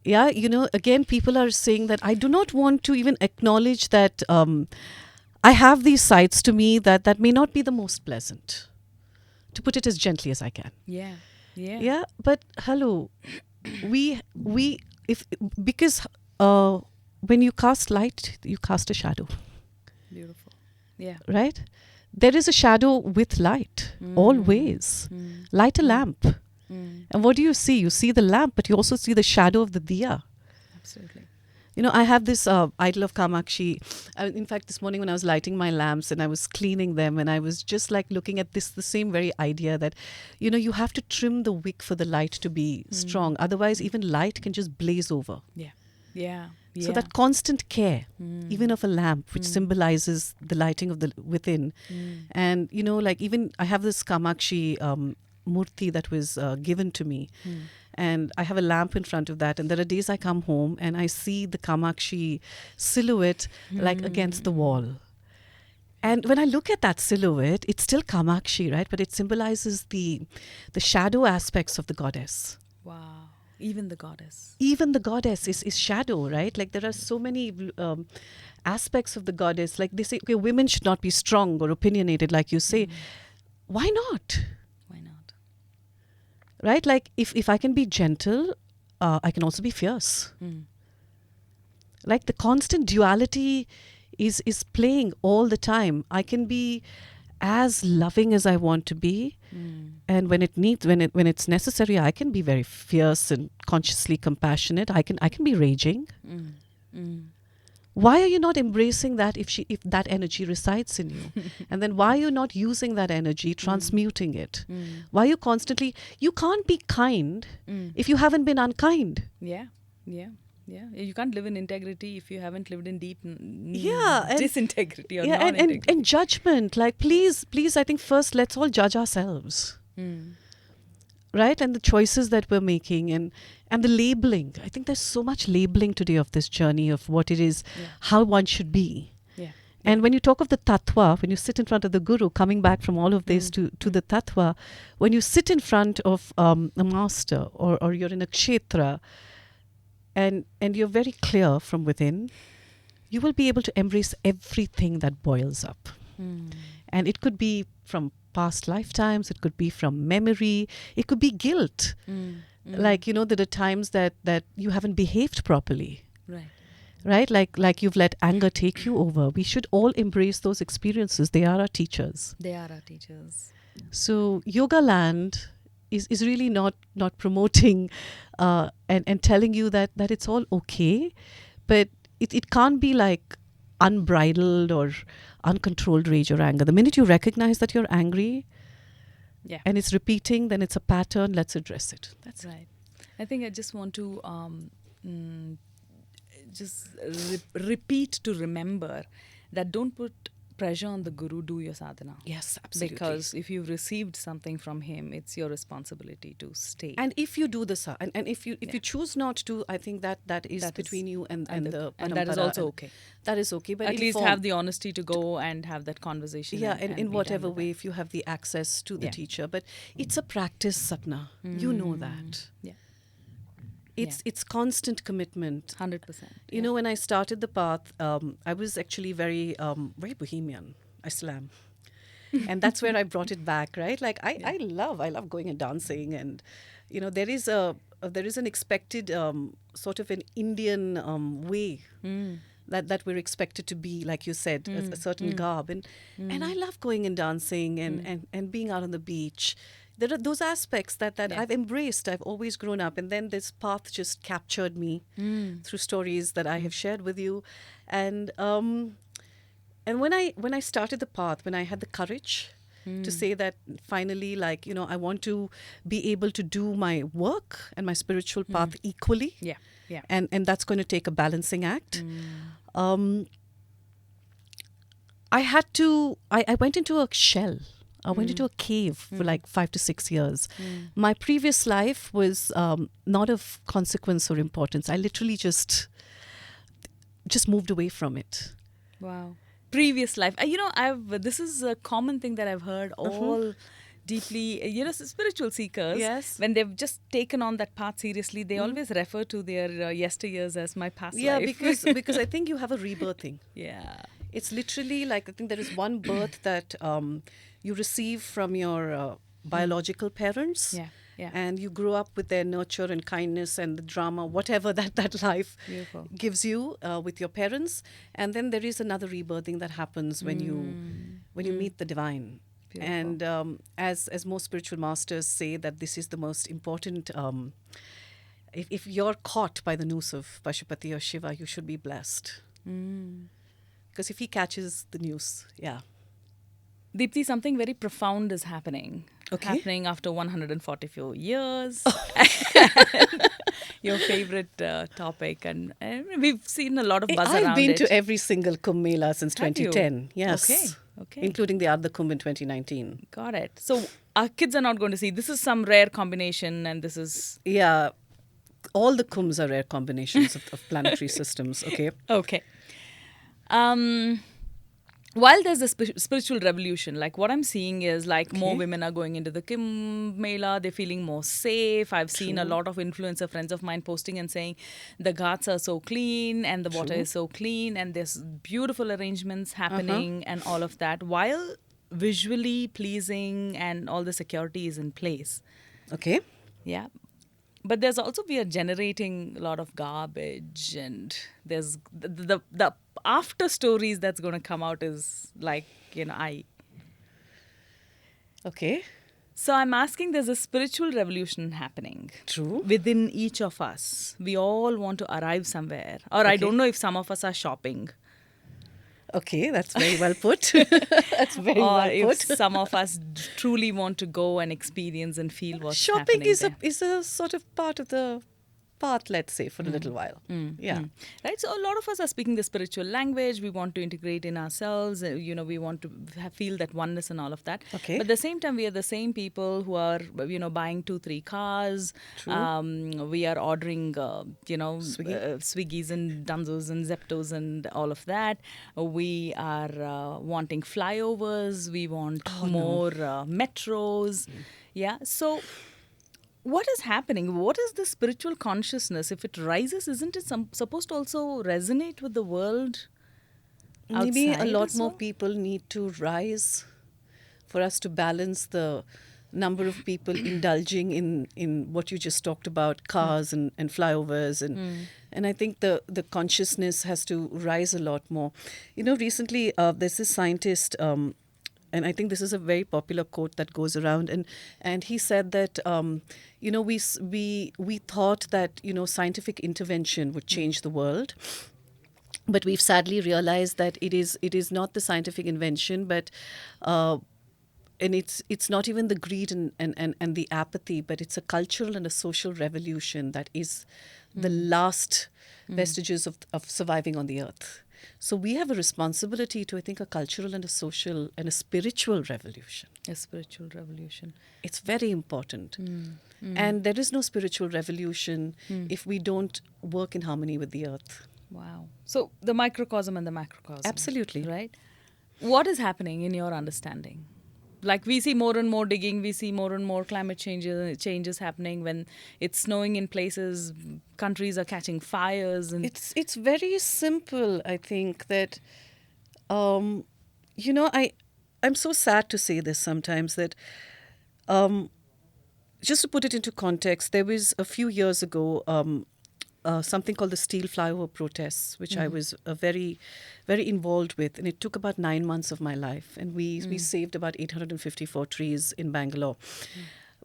Yeah, again, people are saying that I do not want to even acknowledge that I have these sides to me that may not be the most pleasant, to put it as gently as I can. Yeah. But hello, because when you cast light, you cast a shadow. Beautiful. Yeah. Right? There is a shadow with light, always. Light a lamp. And what do you see? You see the lamp, but you also see the shadow of the diya. Absolutely. I have this idol of Kamakshi. In fact, this morning when I was lighting my lamps and I was cleaning them, and I was just like looking at the same very idea that, you have to trim the wick for the light to be strong. Otherwise, even light can just blaze over. Yeah. So that constant care, even of a lamp, which symbolizes the lighting of the within. And, like even I have this Kamakshi murti that was given to me. And I have a lamp in front of that. And there are days I come home and I see the Kamakshi silhouette like against the wall. And when I look at that silhouette, it's still Kamakshi, right? But it symbolizes the shadow aspects of the goddess. Wow. Even the goddess. Even the goddess is shadow, right? Like there are so many aspects of the goddess. Like they say, okay, women should not be strong or opinionated, like you say. Why not? Right? Like if I can be gentle, I can also be fierce. Like the constant duality is playing all the time. I can be as loving as I want to be. And when it's necessary, I can be very fierce and consciously compassionate. I can be raging. Why are you not embracing that if that energy resides in you? And then why are you not using that energy, transmuting it? Why are you constantly... You can't be kind if you haven't been unkind. Yeah. You can't live in integrity if you haven't lived in deep disintegrity or non-integrity. And judgment. Like, please, I think first let's all judge ourselves. Right? And the choices that we're making and the labeling. I think there's so much labeling today of this journey of what it is, how one should be. And when you talk of the Tattva, when you sit in front of the Guru, coming back from all of this to the Tattva, when you sit in front of a master or you're in a kshetra and you're very clear from within, you will be able to embrace everything that boils up. And it could be from past lifetimes, it could be from memory, it could be guilt. Like, there are times that you haven't behaved properly. Right? Like you've let anger take you over. We should all embrace those experiences. They are our teachers. They are our teachers. So Yoga Land is really not promoting and telling you that it's all okay, but it can't be like unbridled or uncontrolled rage or anger. The minute you recognize that you're angry Yeah. and it's repeating, then it's a pattern. Let's address it. That's it. Right. I think I just want to just repeat to remember that don't put pressure on the guru, do your sadhana. Yes, absolutely. Because if you've received something from him, it's your responsibility to stay. And if you do this, and if you choose not to, I think that is between you and the and that is parampara, also okay. That is okay. But At least inform. have the honesty to go and have that conversation. Yeah, and in be done whatever with way, that. if you have the access to the Yeah. teacher. But it's a practice, Sapna. You know that. Yeah, It's constant commitment. 100%. You know, when I started the path, I was actually very bohemian. I still am. And that's where I brought it back, right? Like I love going and dancing, and you know there is an expected sort of an Indian way that we're expected to be, like you said, a certain garb, and I love going and dancing and being out on the beach. There are those aspects that I've embraced. I've always grown up, and then this path just captured me through stories that I have shared with you, and when I started the path, when I had the courage to say that finally, like, you know, I want to be able to do my work and my spiritual path equally. Yeah, yeah. And that's going to take a balancing act. I went into a shell. I went into a cave for like 5 to 6 years. My previous life was not of consequence or importance. I literally just moved away from it. Wow. Previous life. You know, this is a common thing that I've heard all deeply, you know, spiritual seekers. Yes. When they've just taken on that path seriously, they always refer to their yesteryears as my past life. because I think you have a rebirthing. Yeah. It's literally like, I think there is one birth that you receive from your biological parents. Yeah, yeah. And you grow up with their nurture and kindness and the drama, whatever that life Beautiful. gives you with your parents. And then there is another rebirthing that happens when you meet the divine. Beautiful. And as most spiritual masters say, that this is the most important. If you're caught by the noose of Pashupati or Shiva, you should be blessed. Because if he catches the noose, yeah. Deepti, something very profound is happening. Okay. Happening after 144 years. Your favorite topic. And we've seen a lot of buzz around it. I've been to every single Kumbh Mela since Have you? 2010. Yes. Okay. Including the Ardha Kumbh in 2019. Got it. So our kids are not going to see. This is some rare combination, and this is... Yeah. All the Kumbhs are rare combinations of planetary systems. Okay. Okay. While there's a spiritual revolution, like what I'm seeing is like more women are going into the Kumbh Mela, they're feeling more safe. I've seen a lot of influencer friends of mine posting and saying the ghats are so clean and the water is so clean and there's beautiful arrangements happening and all of that, while visually pleasing and all the security is in place. Okay. Yeah. But there's also, we are generating a lot of garbage, and there's the after stories that's going to come out is like, you know, Okay. So I'm asking, there's a spiritual revolution happening. True. Within each of us. We all want to arrive somewhere. Or I don't know if some of us are shopping. Okay, that's very well put. That's very Or well if put. some of us truly want to go and experience and feel what's Shopping happening is a sort of part of the path, let's say, for a little while. Yeah. Right, so a lot of us are speaking the spiritual language. We want to integrate in ourselves. You know, we want to feel that oneness and all of that. Okay. But at the same time, we are the same people who are, you know, buying 2-3 cars. True. We are ordering, you know, Swiggy. Swiggies and Dunzos and Zeptos and all of that. We are wanting flyovers. We want more metros. Yeah. So what is happening? What is the spiritual consciousness? If it rises, isn't it supposed to also resonate with the world Maybe a outside lot as more well? people need to rise for us to balance the number of people indulging in what you just talked about, cars and flyovers. And I think the consciousness has to rise a lot more. You know, recently there's this scientist, I think this is a very popular quote that goes around, and he said that we thought that scientific intervention would change the world, but we've sadly realized that it is not the scientific invention, but and it's not even the greed and the apathy, but it's a cultural and a social revolution that is the last vestiges of surviving on the earth. So we have a responsibility to, I think, a cultural and a social and a spiritual revolution. A spiritual revolution. It's very important. And there is no spiritual revolution if we don't work in harmony with the earth. Wow. So the microcosm and the macrocosm. Absolutely. Right? What is happening in your understanding? Like, we see more and more digging, we see more and more climate changes happening. When it's snowing in places, countries are catching fires. And It's very simple, I think, that, I'm so sad to say this sometimes, that just to put it into context, there was a few years ago something called the steel flyover protests, which I was very, very involved with. And it took about 9 months of my life. And we saved about 854 trees in Bangalore.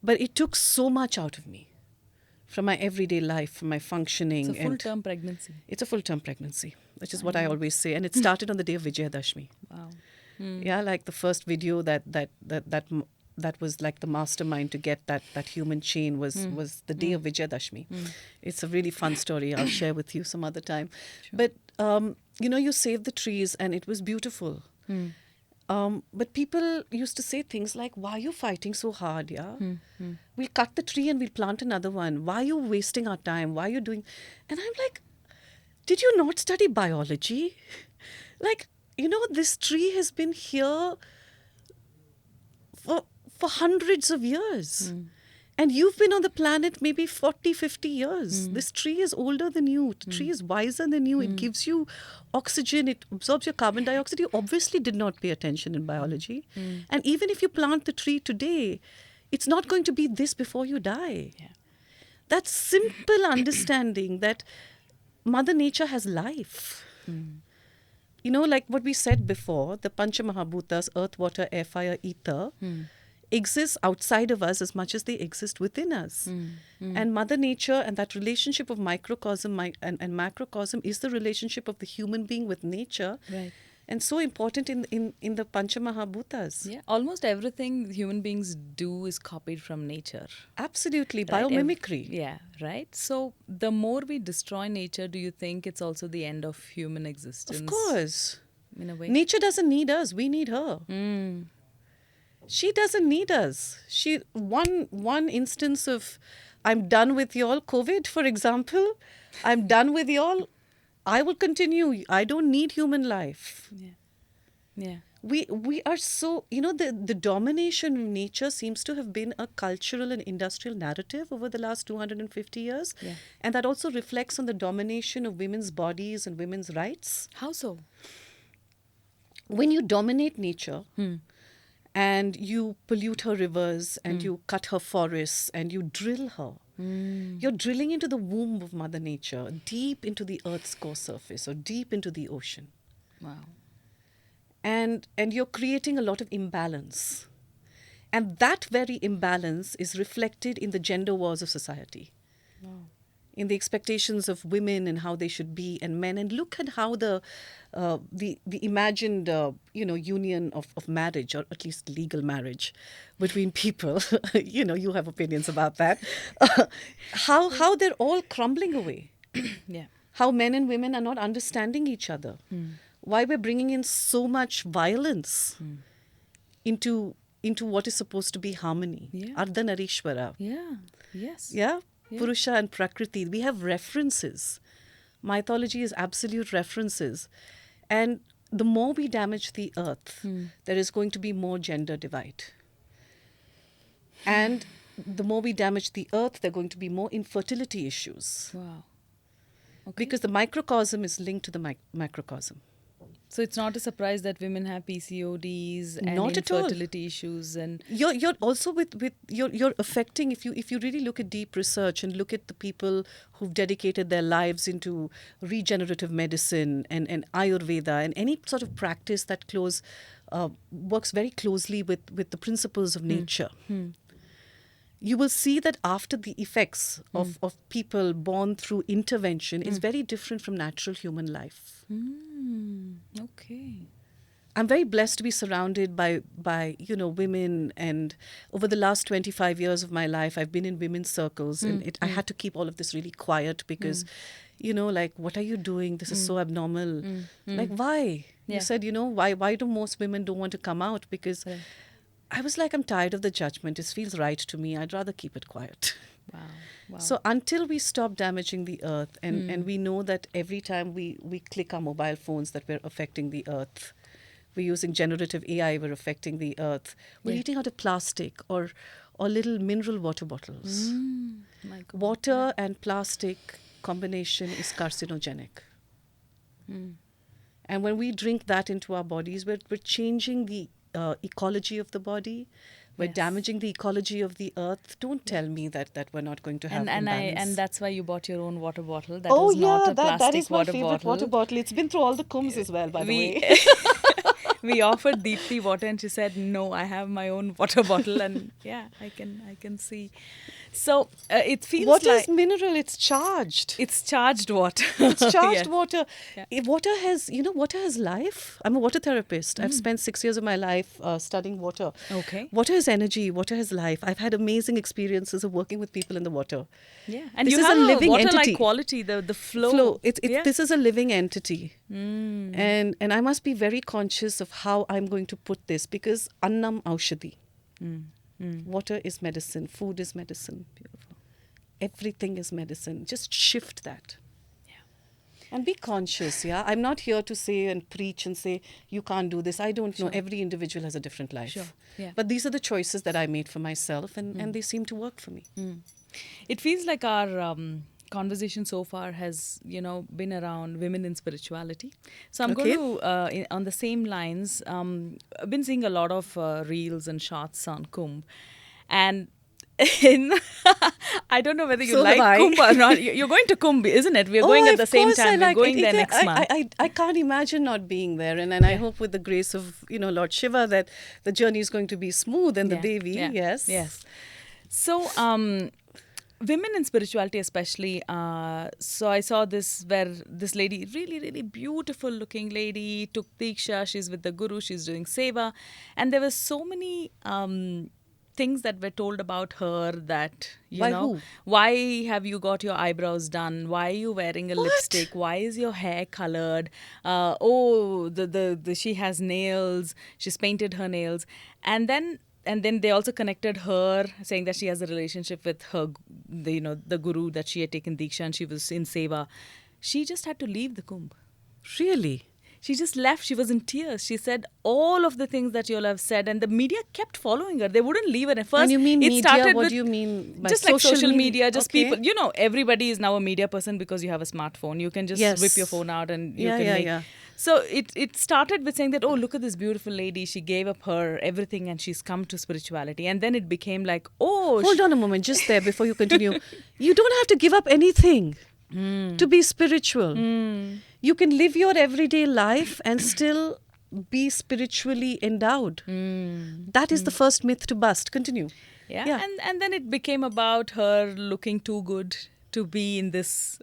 But it took so much out of me from my everyday life, from my functioning. it's a full-term pregnancy. It's a full-term pregnancy, which is what I always say. And it started on the day of Vijayadashmi. Wow. Yeah, like the first video that was like the mastermind to get that human chain was the day of Vijayadashmi. It's a really fun story. I'll share with you some other time. Sure. But you saved the trees, and it was beautiful. But people used to say things like, "Why are you fighting so hard? Yeah, we'll cut the tree and we'll plant another one. Why are you wasting our time? Why are you doing?" And I'm like, "Did you not study biology? Like, this tree has been here for hundreds of years. And you've been on the planet maybe 40, 50 years. This tree is older than you. The tree is wiser than you. It gives you oxygen. It absorbs your carbon dioxide. You obviously did not pay attention in biology. And even if you plant the tree today, it's not going to be this before you die." Yeah. That simple understanding that Mother Nature has life. Like what we said before, the Pancha Mahabhutas, earth, water, air, fire, ether, exists outside of us as much as they exist within us. And Mother Nature and that relationship of microcosm and macrocosm is the relationship of the human being with nature. Right. And so important in the Pancha Mahabhutas. Yeah. Almost everything human beings do is copied from nature. Absolutely. Right? Biomimicry. Yeah. Right. So the more we destroy nature, do you think it's also the end of human existence? Of course. In a way. Nature doesn't need us. We need her. She doesn't need us. One instance of, "I'm done with y'all," COVID, for example. "I'm done with y'all. I will continue. I don't need human life." Yeah. Yeah. We are so, the domination of nature seems to have been a cultural and industrial narrative over the last 250 years. Yeah. And that also reflects on the domination of women's bodies and women's rights. How so? When you dominate nature, and you pollute her rivers, and you cut her forests, and you drill her, you're drilling into the womb of Mother Nature, deep into the Earth's core surface, or deep into the ocean. Wow. And you're creating a lot of imbalance. And that very imbalance is reflected in the gender wars of society. Wow. In the expectations of women and how they should be, and men. And look at how the imagined union of marriage, or at least legal marriage between people, you have opinions about that, how they're all crumbling away. Yeah. How men and women are not understanding each other. Why we're bringing in so much violence into what is supposed to be harmony. Yeah. Ardhanarishwara. Yeah. Yes. Yeah? Yeah. Purusha and Prakriti. We have references. Mythology is absolute references. And the more we damage the earth, there is going to be more gender divide. And the more we damage the earth, there are going to be more infertility issues. Wow. Okay. Because the microcosm is linked to the macrocosm. So it's not a surprise that women have PCODs and Not at all. infertility issues and You're also with you're affecting, if you really look at deep research and look at the people who've dedicated their lives into regenerative medicine and Ayurveda and any sort of practice that works very closely with the principles of nature. You will see that after the effects of people born through intervention is very different from natural human life. okay. I'm very blessed to be surrounded by women, and over the last 25 years of my life I've been in women's circles, and I had to keep all of this really quiet because like, what are you doing? This is so abnormal. Like, why? Yeah. You said, why do most women don't want to come out? Because I was like, I'm tired of the judgment. It feels right to me. I'd rather keep it quiet. Wow. So until we stop damaging the earth, and we know that every time we click our mobile phones that we're affecting the earth, we're using generative AI, we're affecting the earth. We're eating out of plastic or little mineral water bottles. My God. Water and plastic combination is carcinogenic. And when we drink that into our bodies, we're changing the ecology of the body. We're damaging the ecology of the earth. Don't tell me that we're not going to have imbalance. And that's why you bought your own water bottle. That is not a plastic that is my water favorite bottle. water bottle. It's been through all the kumbhs as well, by the way. We offered Deepti water and she said, no, I have my own water bottle. And yeah, I can see. So it feels Water like is mineral. It's charged. it's charged water. It's charged Yes. water. Yeah. Water has life. I'm a water therapist. I've spent 6 years of my life studying water. Okay. Water has energy. Water has life. I've had amazing experiences of working with people in the water. Yeah. And This you is have a living water-like entity. quality, the flow. This is a living entity. And I must be very conscious of how I'm going to put this, because annam aushadhi. Water is medicine. Food is medicine. Beautiful. Everything is medicine. Just shift that. Yeah. And be conscious, yeah? I'm not here to say and preach and say, you can't do this. I don't know. Every individual has a different life. Sure. Yeah. But these are the choices that I made for myself, and they seem to work for me. It feels like our conversation so far has, been around women in spirituality. So I'm Okay. going to, on the same lines, I've been seeing a lot of reels and shots on Kumbh. And I don't know whether you So like have I. Kumbh or not. You're going to Kumbh, isn't it? We're going at the same time. We're going there next month. I can't imagine not being there. And I hope with the grace of, Lord Shiva, that the journey is going to be smooth, and the Devi, yes. Yes. So, women in spirituality especially, so I saw this where this lady, really, really beautiful looking lady, took Diksha, she's with the Guru, she's doing Seva. And there were so many things that were told about her that, By who? why have you got your eyebrows done? Why are you wearing a lipstick? Why is your hair colored? She has nails. She's painted her nails. And then they also connected her, saying that she has a relationship with her, the guru, that she had taken Diksha and she was in Seva. She just had to leave the Kumbh. Really? She just left. She was in tears. She said all of the things that you all have said, and the media kept following her. They wouldn't leave her. At first, When you mean it media, started what with do you mean by just like social media, just Okay. people. Everybody is now a media person because you have a smartphone. You can just Yes. whip your phone out and you can make. Yeah. So it started with saying that, oh, look at this beautiful lady. She gave up her everything and she's come to spirituality. And then it became like, oh, Hold on a moment, just there before you continue. You don't have to give up anything to be spiritual. You can live your everyday life and still be spiritually endowed. That is the first myth to bust. Continue. Yeah. And then it became about her looking too good to be in this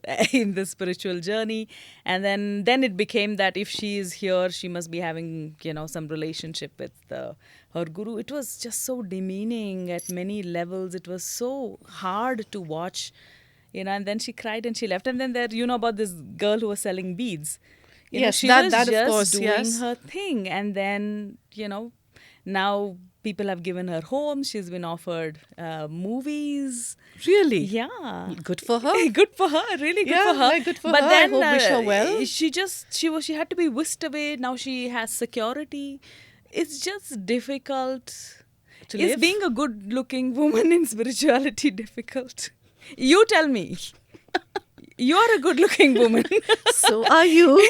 spiritual journey. And then it became that if she is here, she must be having, some relationship with her guru. It was just so demeaning at many levels. It was so hard to watch, and then she cried and she left. And then there, about this girl who was selling beads. Yes, she that was of just course, doing yes. her thing. And then, now people have given her homes. She's been offered movies. Really? Yeah. Good for her. Good for her. Really good Yeah, for her. very good for but her. then I hope wish her well. she had to be whisked away. Now she has security. It's just difficult. To Is live? being a good-looking woman in spirituality difficult? You tell me. You're a good-looking woman. So are you.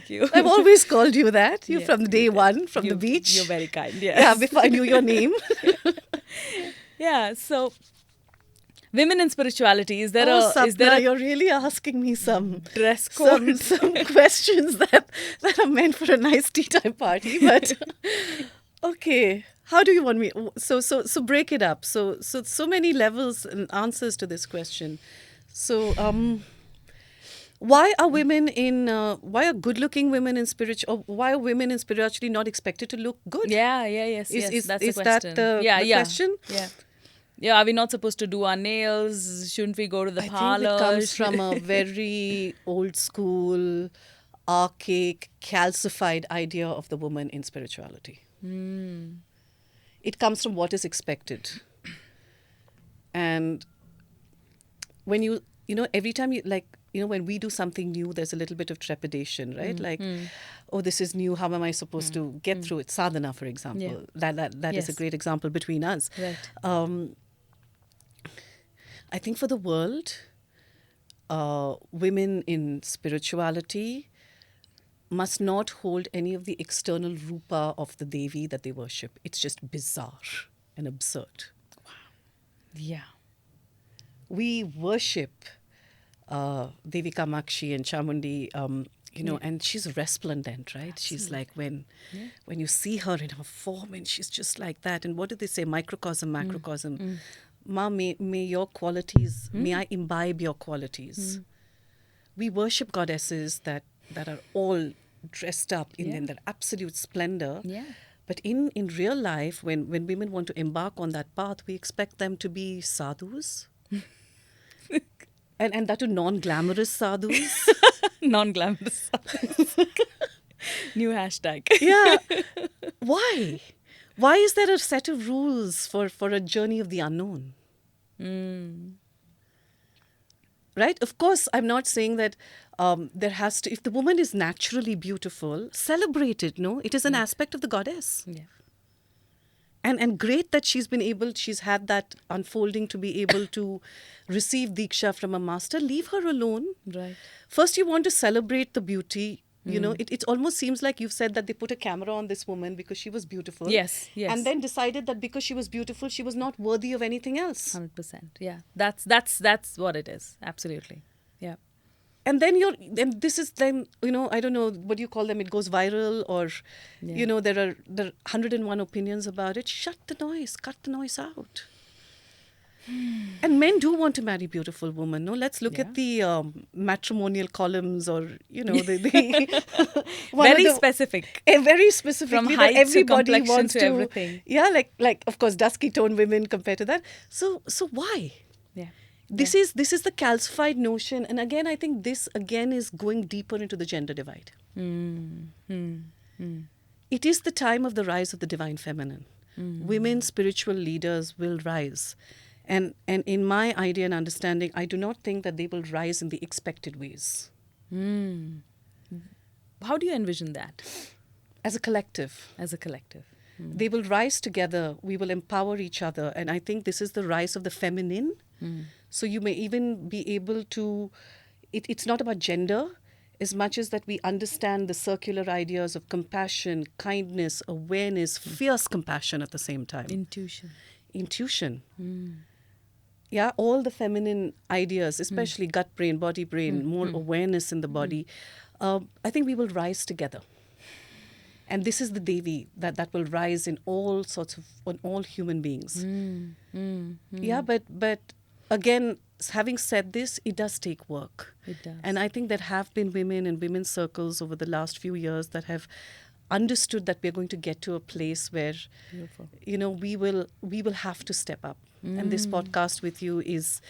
Thank you. I've always called you that. You Yes, from day one, from the beach. You're very kind. Yeah, Yes. before I knew your name. Yeah. So, women in spirituality. Is there Oh, is there Sapna, a you're really asking me some dress code? some questions that are meant for a nice tea time party. But okay, how do you want me? So break it up. So many levels and answers to this question. So why are women in why are good-looking women in spiritual? Why are women in spirituality not expected to look good? Yeah. Yes. Is That's is the that question. the Yeah. question? Yeah. Yeah. Are we not supposed to do our nails? Shouldn't we go to the I parlor? think it comes from a very old school, archaic, calcified idea of the woman in spirituality. It comes from what is expected. And when every time when we do something new, there's a little bit of trepidation, right? Oh, this is new. How am I supposed to get through it? Sadhana, for example. That is a Yes. great example between us. Right. I think for the world, women in spirituality must not hold any of the external rupa of the Devi that they worship. It's just bizarre and absurd. Yeah. We worship Devi Kamakshi and Chamundi, and she's resplendent, right? She's like when you see her in her form, and she's just like that. And what do they say? Microcosm, macrocosm. Ma, may your qualities, may I imbibe your qualities. We worship goddesses that are all dressed up in their absolute splendor. Yeah. But in real life, when women want to embark on that path, we expect them to be sadhus. and that to non-glamorous sadhus. Non-glamorous. New hashtag. Yeah. Why? Why is there a set of rules for a journey of the unknown? Right? Of course, I'm not saying that there has to, if the woman is naturally beautiful, celebrate it, no? It is an aspect of the goddess. Yeah. And great that she's had that unfolding to be able to receive Diksha from a master. Leave her alone. Right. First, you want to celebrate the beauty. It almost seems like you've said that they put a camera on this woman because she was beautiful. Yes. And then decided that because she was beautiful, she was not worthy of anything else. 100%. Yeah. That's what it is. Absolutely. Yeah. And then this is then, I don't know, what do you call them? It goes viral or, there are 101 opinions about it. Shut the noise. Cut the noise out. And men do want to marry beautiful women. No, let's look at the matrimonial columns, or the very specific. Very specifically From that height to everybody complexion wants to everything. Yeah, like of course dusky toned women compared to that. So why? Yeah. This is the calcified notion, and again I think this again is going deeper into the gender divide. It is the time of the rise of the divine feminine. Women spiritual leaders will rise. And in my idea and understanding, I do not think that they will rise in the expected ways. How do you envision that? As a collective. As a collective. They will rise together. We will empower each other. And I think this is the rise of the feminine. So you may even be able to... It's not about gender as much as that we understand the circular ideas of compassion, kindness, awareness, fierce compassion at the same time. Intuition. Yeah, all the feminine ideas, especially gut brain, body brain, more awareness in the body. I think we will rise together. And this is the Devi that will rise in all on all human beings. Yeah, but again, having said this, it does take work. It does. And I think there have been women in women's circles over the last few years that have understood that we're going to get to a place where, we will have to step up. And this podcast with you is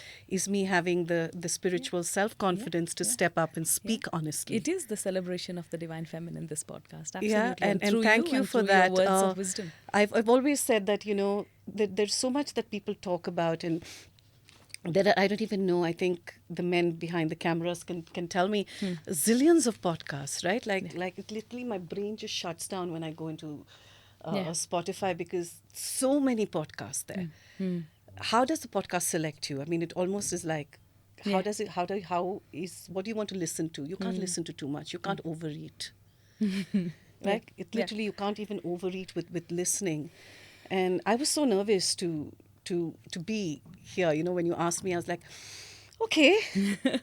me having the spiritual self-confidence to step up and speak honestly. It is the celebration of the divine feminine, this podcast. Absolutely. Yeah, and thank you for through that. Your words of wisdom. I've always said that, that there's so much that people talk about, and I don't even know. I think the men behind the cameras can tell me zillions of podcasts, right? Like literally my brain just shuts down when I go into Spotify because so many podcasts there. How does the podcast select you? I mean, it almost is like, what do you want to listen to? You can't listen to too much. You can't overeat. Like it literally, you can't even overeat with listening. And I was so nervous to be here. When you asked me, I was like, okay,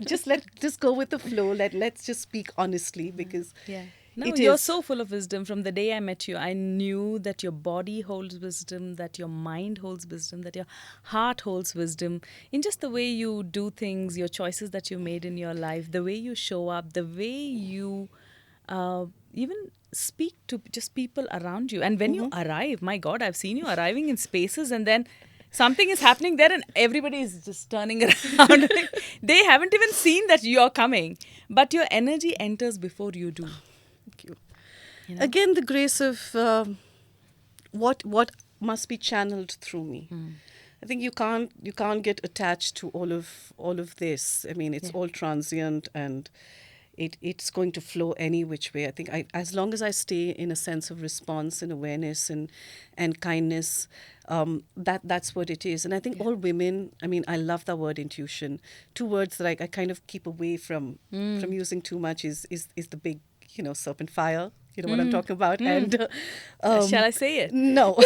just go with the flow. Let's just speak honestly, because Yeah. No, it you're is. so full of wisdom. From the day I met you, I knew that your body holds wisdom, that your mind holds wisdom, that your heart holds wisdom in just the way you do things, your choices that you made in your life, the way you show up, the way you even speak to just people around you. And when you arrive, my God, I've seen you arriving in spaces and then something is happening there and everybody is just turning around. They haven't even seen that you're coming, but your energy enters before you do. Thank you. You know? Again, the grace of what must be channeled through me. I think you can't get attached to all of this. I mean, it's Yeah. all transient, and it's going to flow any which way. I think as long as I stay in a sense of response and awareness and kindness, that's what it is. And I think all women, I mean, I love the word intuition. Two words that I kind of keep away from using too much is the big, serpent fire. You know what I'm talking about? And Shall I say it? no.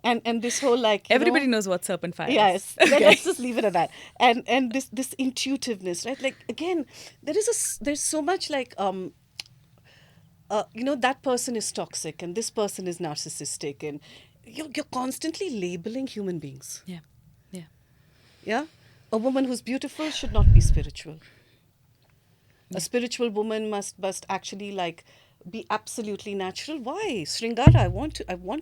and, and this whole, like, Everybody knows what serpent fire is. yes, let's just leave it at that. And this intuitiveness, right? Like, again, there's so much, like, that person is toxic and this person is narcissistic, and you're constantly labeling human beings. Yeah. Yeah. Yeah, a woman who's beautiful should not be spiritual. A spiritual woman must actually, like, be absolutely natural. Why? Sringara, I want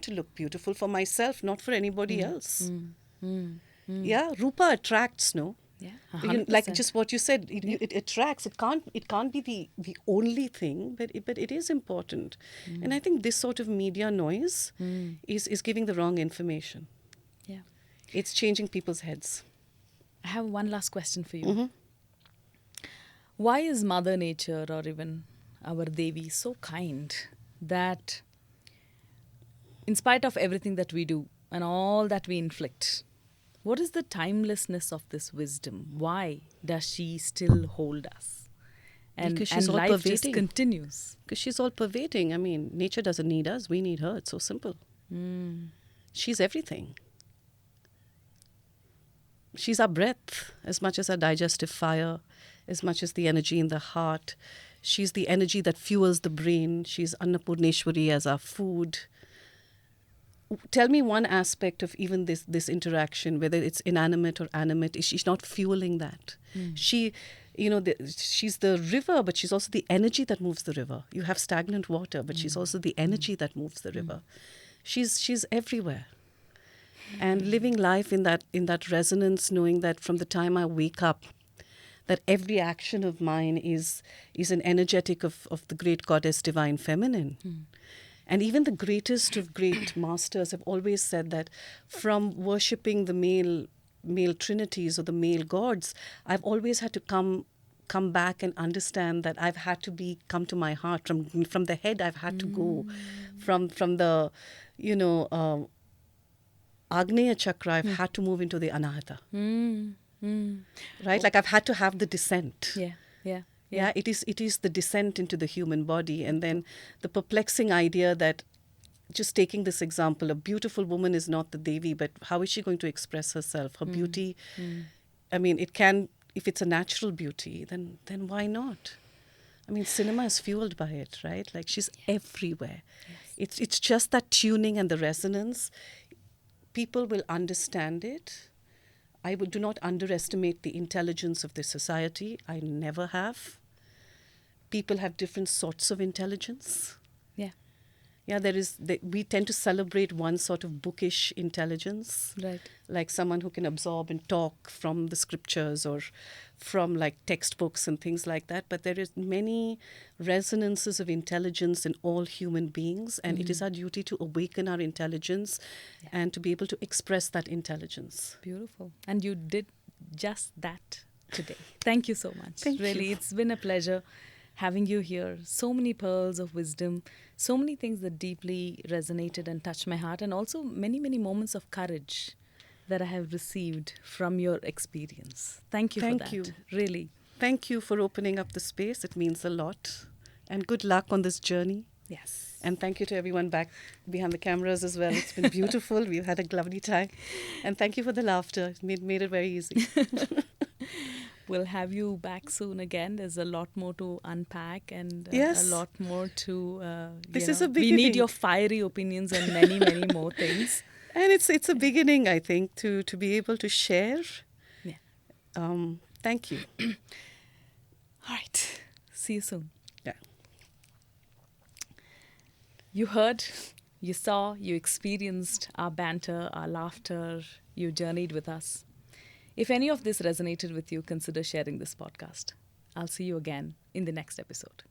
to look beautiful for myself, not for anybody else. Yeah, Rupa attracts, no? Yeah. Like 100%. just what you said, it attracts. It can't be the only thing, but it is important. And I think this sort of media noise is giving the wrong information. Yeah. It's changing people's heads. I have one last question for you. Why is Mother Nature, or even our Devi, so kind that, in spite of everything that we do and all that we inflict, what is the timelessness of this wisdom? Why does she still hold us? Because she's all life just pervading. continues. Because she's all pervading. I mean, nature doesn't need us, we need her. It's so simple. She's everything. She's our breath, as much as our digestive fire, as much as the energy in the heart. She's the energy that fuels the brain. She's Annapurneshwari as our food. Tell me one aspect of even this interaction, whether it's inanimate or animate. She's not fueling that. She, she's the river, but she's also the energy that moves the river. You have stagnant water, but she's also the energy that moves the river. She's everywhere. And living life in that resonance, knowing that from the time I wake up, that every action of mine is an energetic of the great goddess divine feminine. And even the greatest of great masters have always said that from worshipping the male trinities or the male gods, I've always had to come back and understand that I've had to come to my heart. From the head, I've had to go. From the Agneya chakra, I've had to move into the Anahata. Right? Like, I've had to have the descent. Yeah. Yeah. Yeah, it is the descent into the human body. And then the perplexing idea that, just taking this example, a beautiful woman is not the Devi, but how is she going to express herself? Her beauty, I mean, it can, if it's a natural beauty, then why not? I mean, cinema is fueled by it, right? Like, she's everywhere. Yes. It's just that tuning and the resonance. People will understand it. I do not underestimate the intelligence of this society. I never have. People have different sorts of intelligence. Yeah. Yeah, we tend to celebrate one sort of bookish intelligence. Right. Like someone who can absorb and talk from the scriptures or from, like, textbooks and things like that. But there is many resonances of intelligence in all human beings. And it is our duty to awaken our intelligence and to be able to express that intelligence. Beautiful. And you did just that today. Thank you so much. Thank really, you. it's been a pleasure having you here. So many pearls of wisdom, so many things that deeply resonated and touched my heart, and also many, many moments of courage that I have received from your experience. Thank you for that. Thank you. Really. thank you for opening up the space. It means a lot. And good luck on this journey. Yes. And thank you to everyone back behind the cameras as well. It's been beautiful. We've had a lovely time. And thank you for the laughter. It made it very easy. We'll have you back soon again. There's a lot more to unpack and Yes. a lot more to. This you is know, a we need beginning. your fiery opinions on many, many more things. And it's a beginning, I think, to be able to share. Yeah. Thank you. All right. See you soon. Yeah. You heard, you saw, you experienced our banter, our laughter. You journeyed with us. If any of this resonated with you, consider sharing this podcast. I'll see you again in the next episode.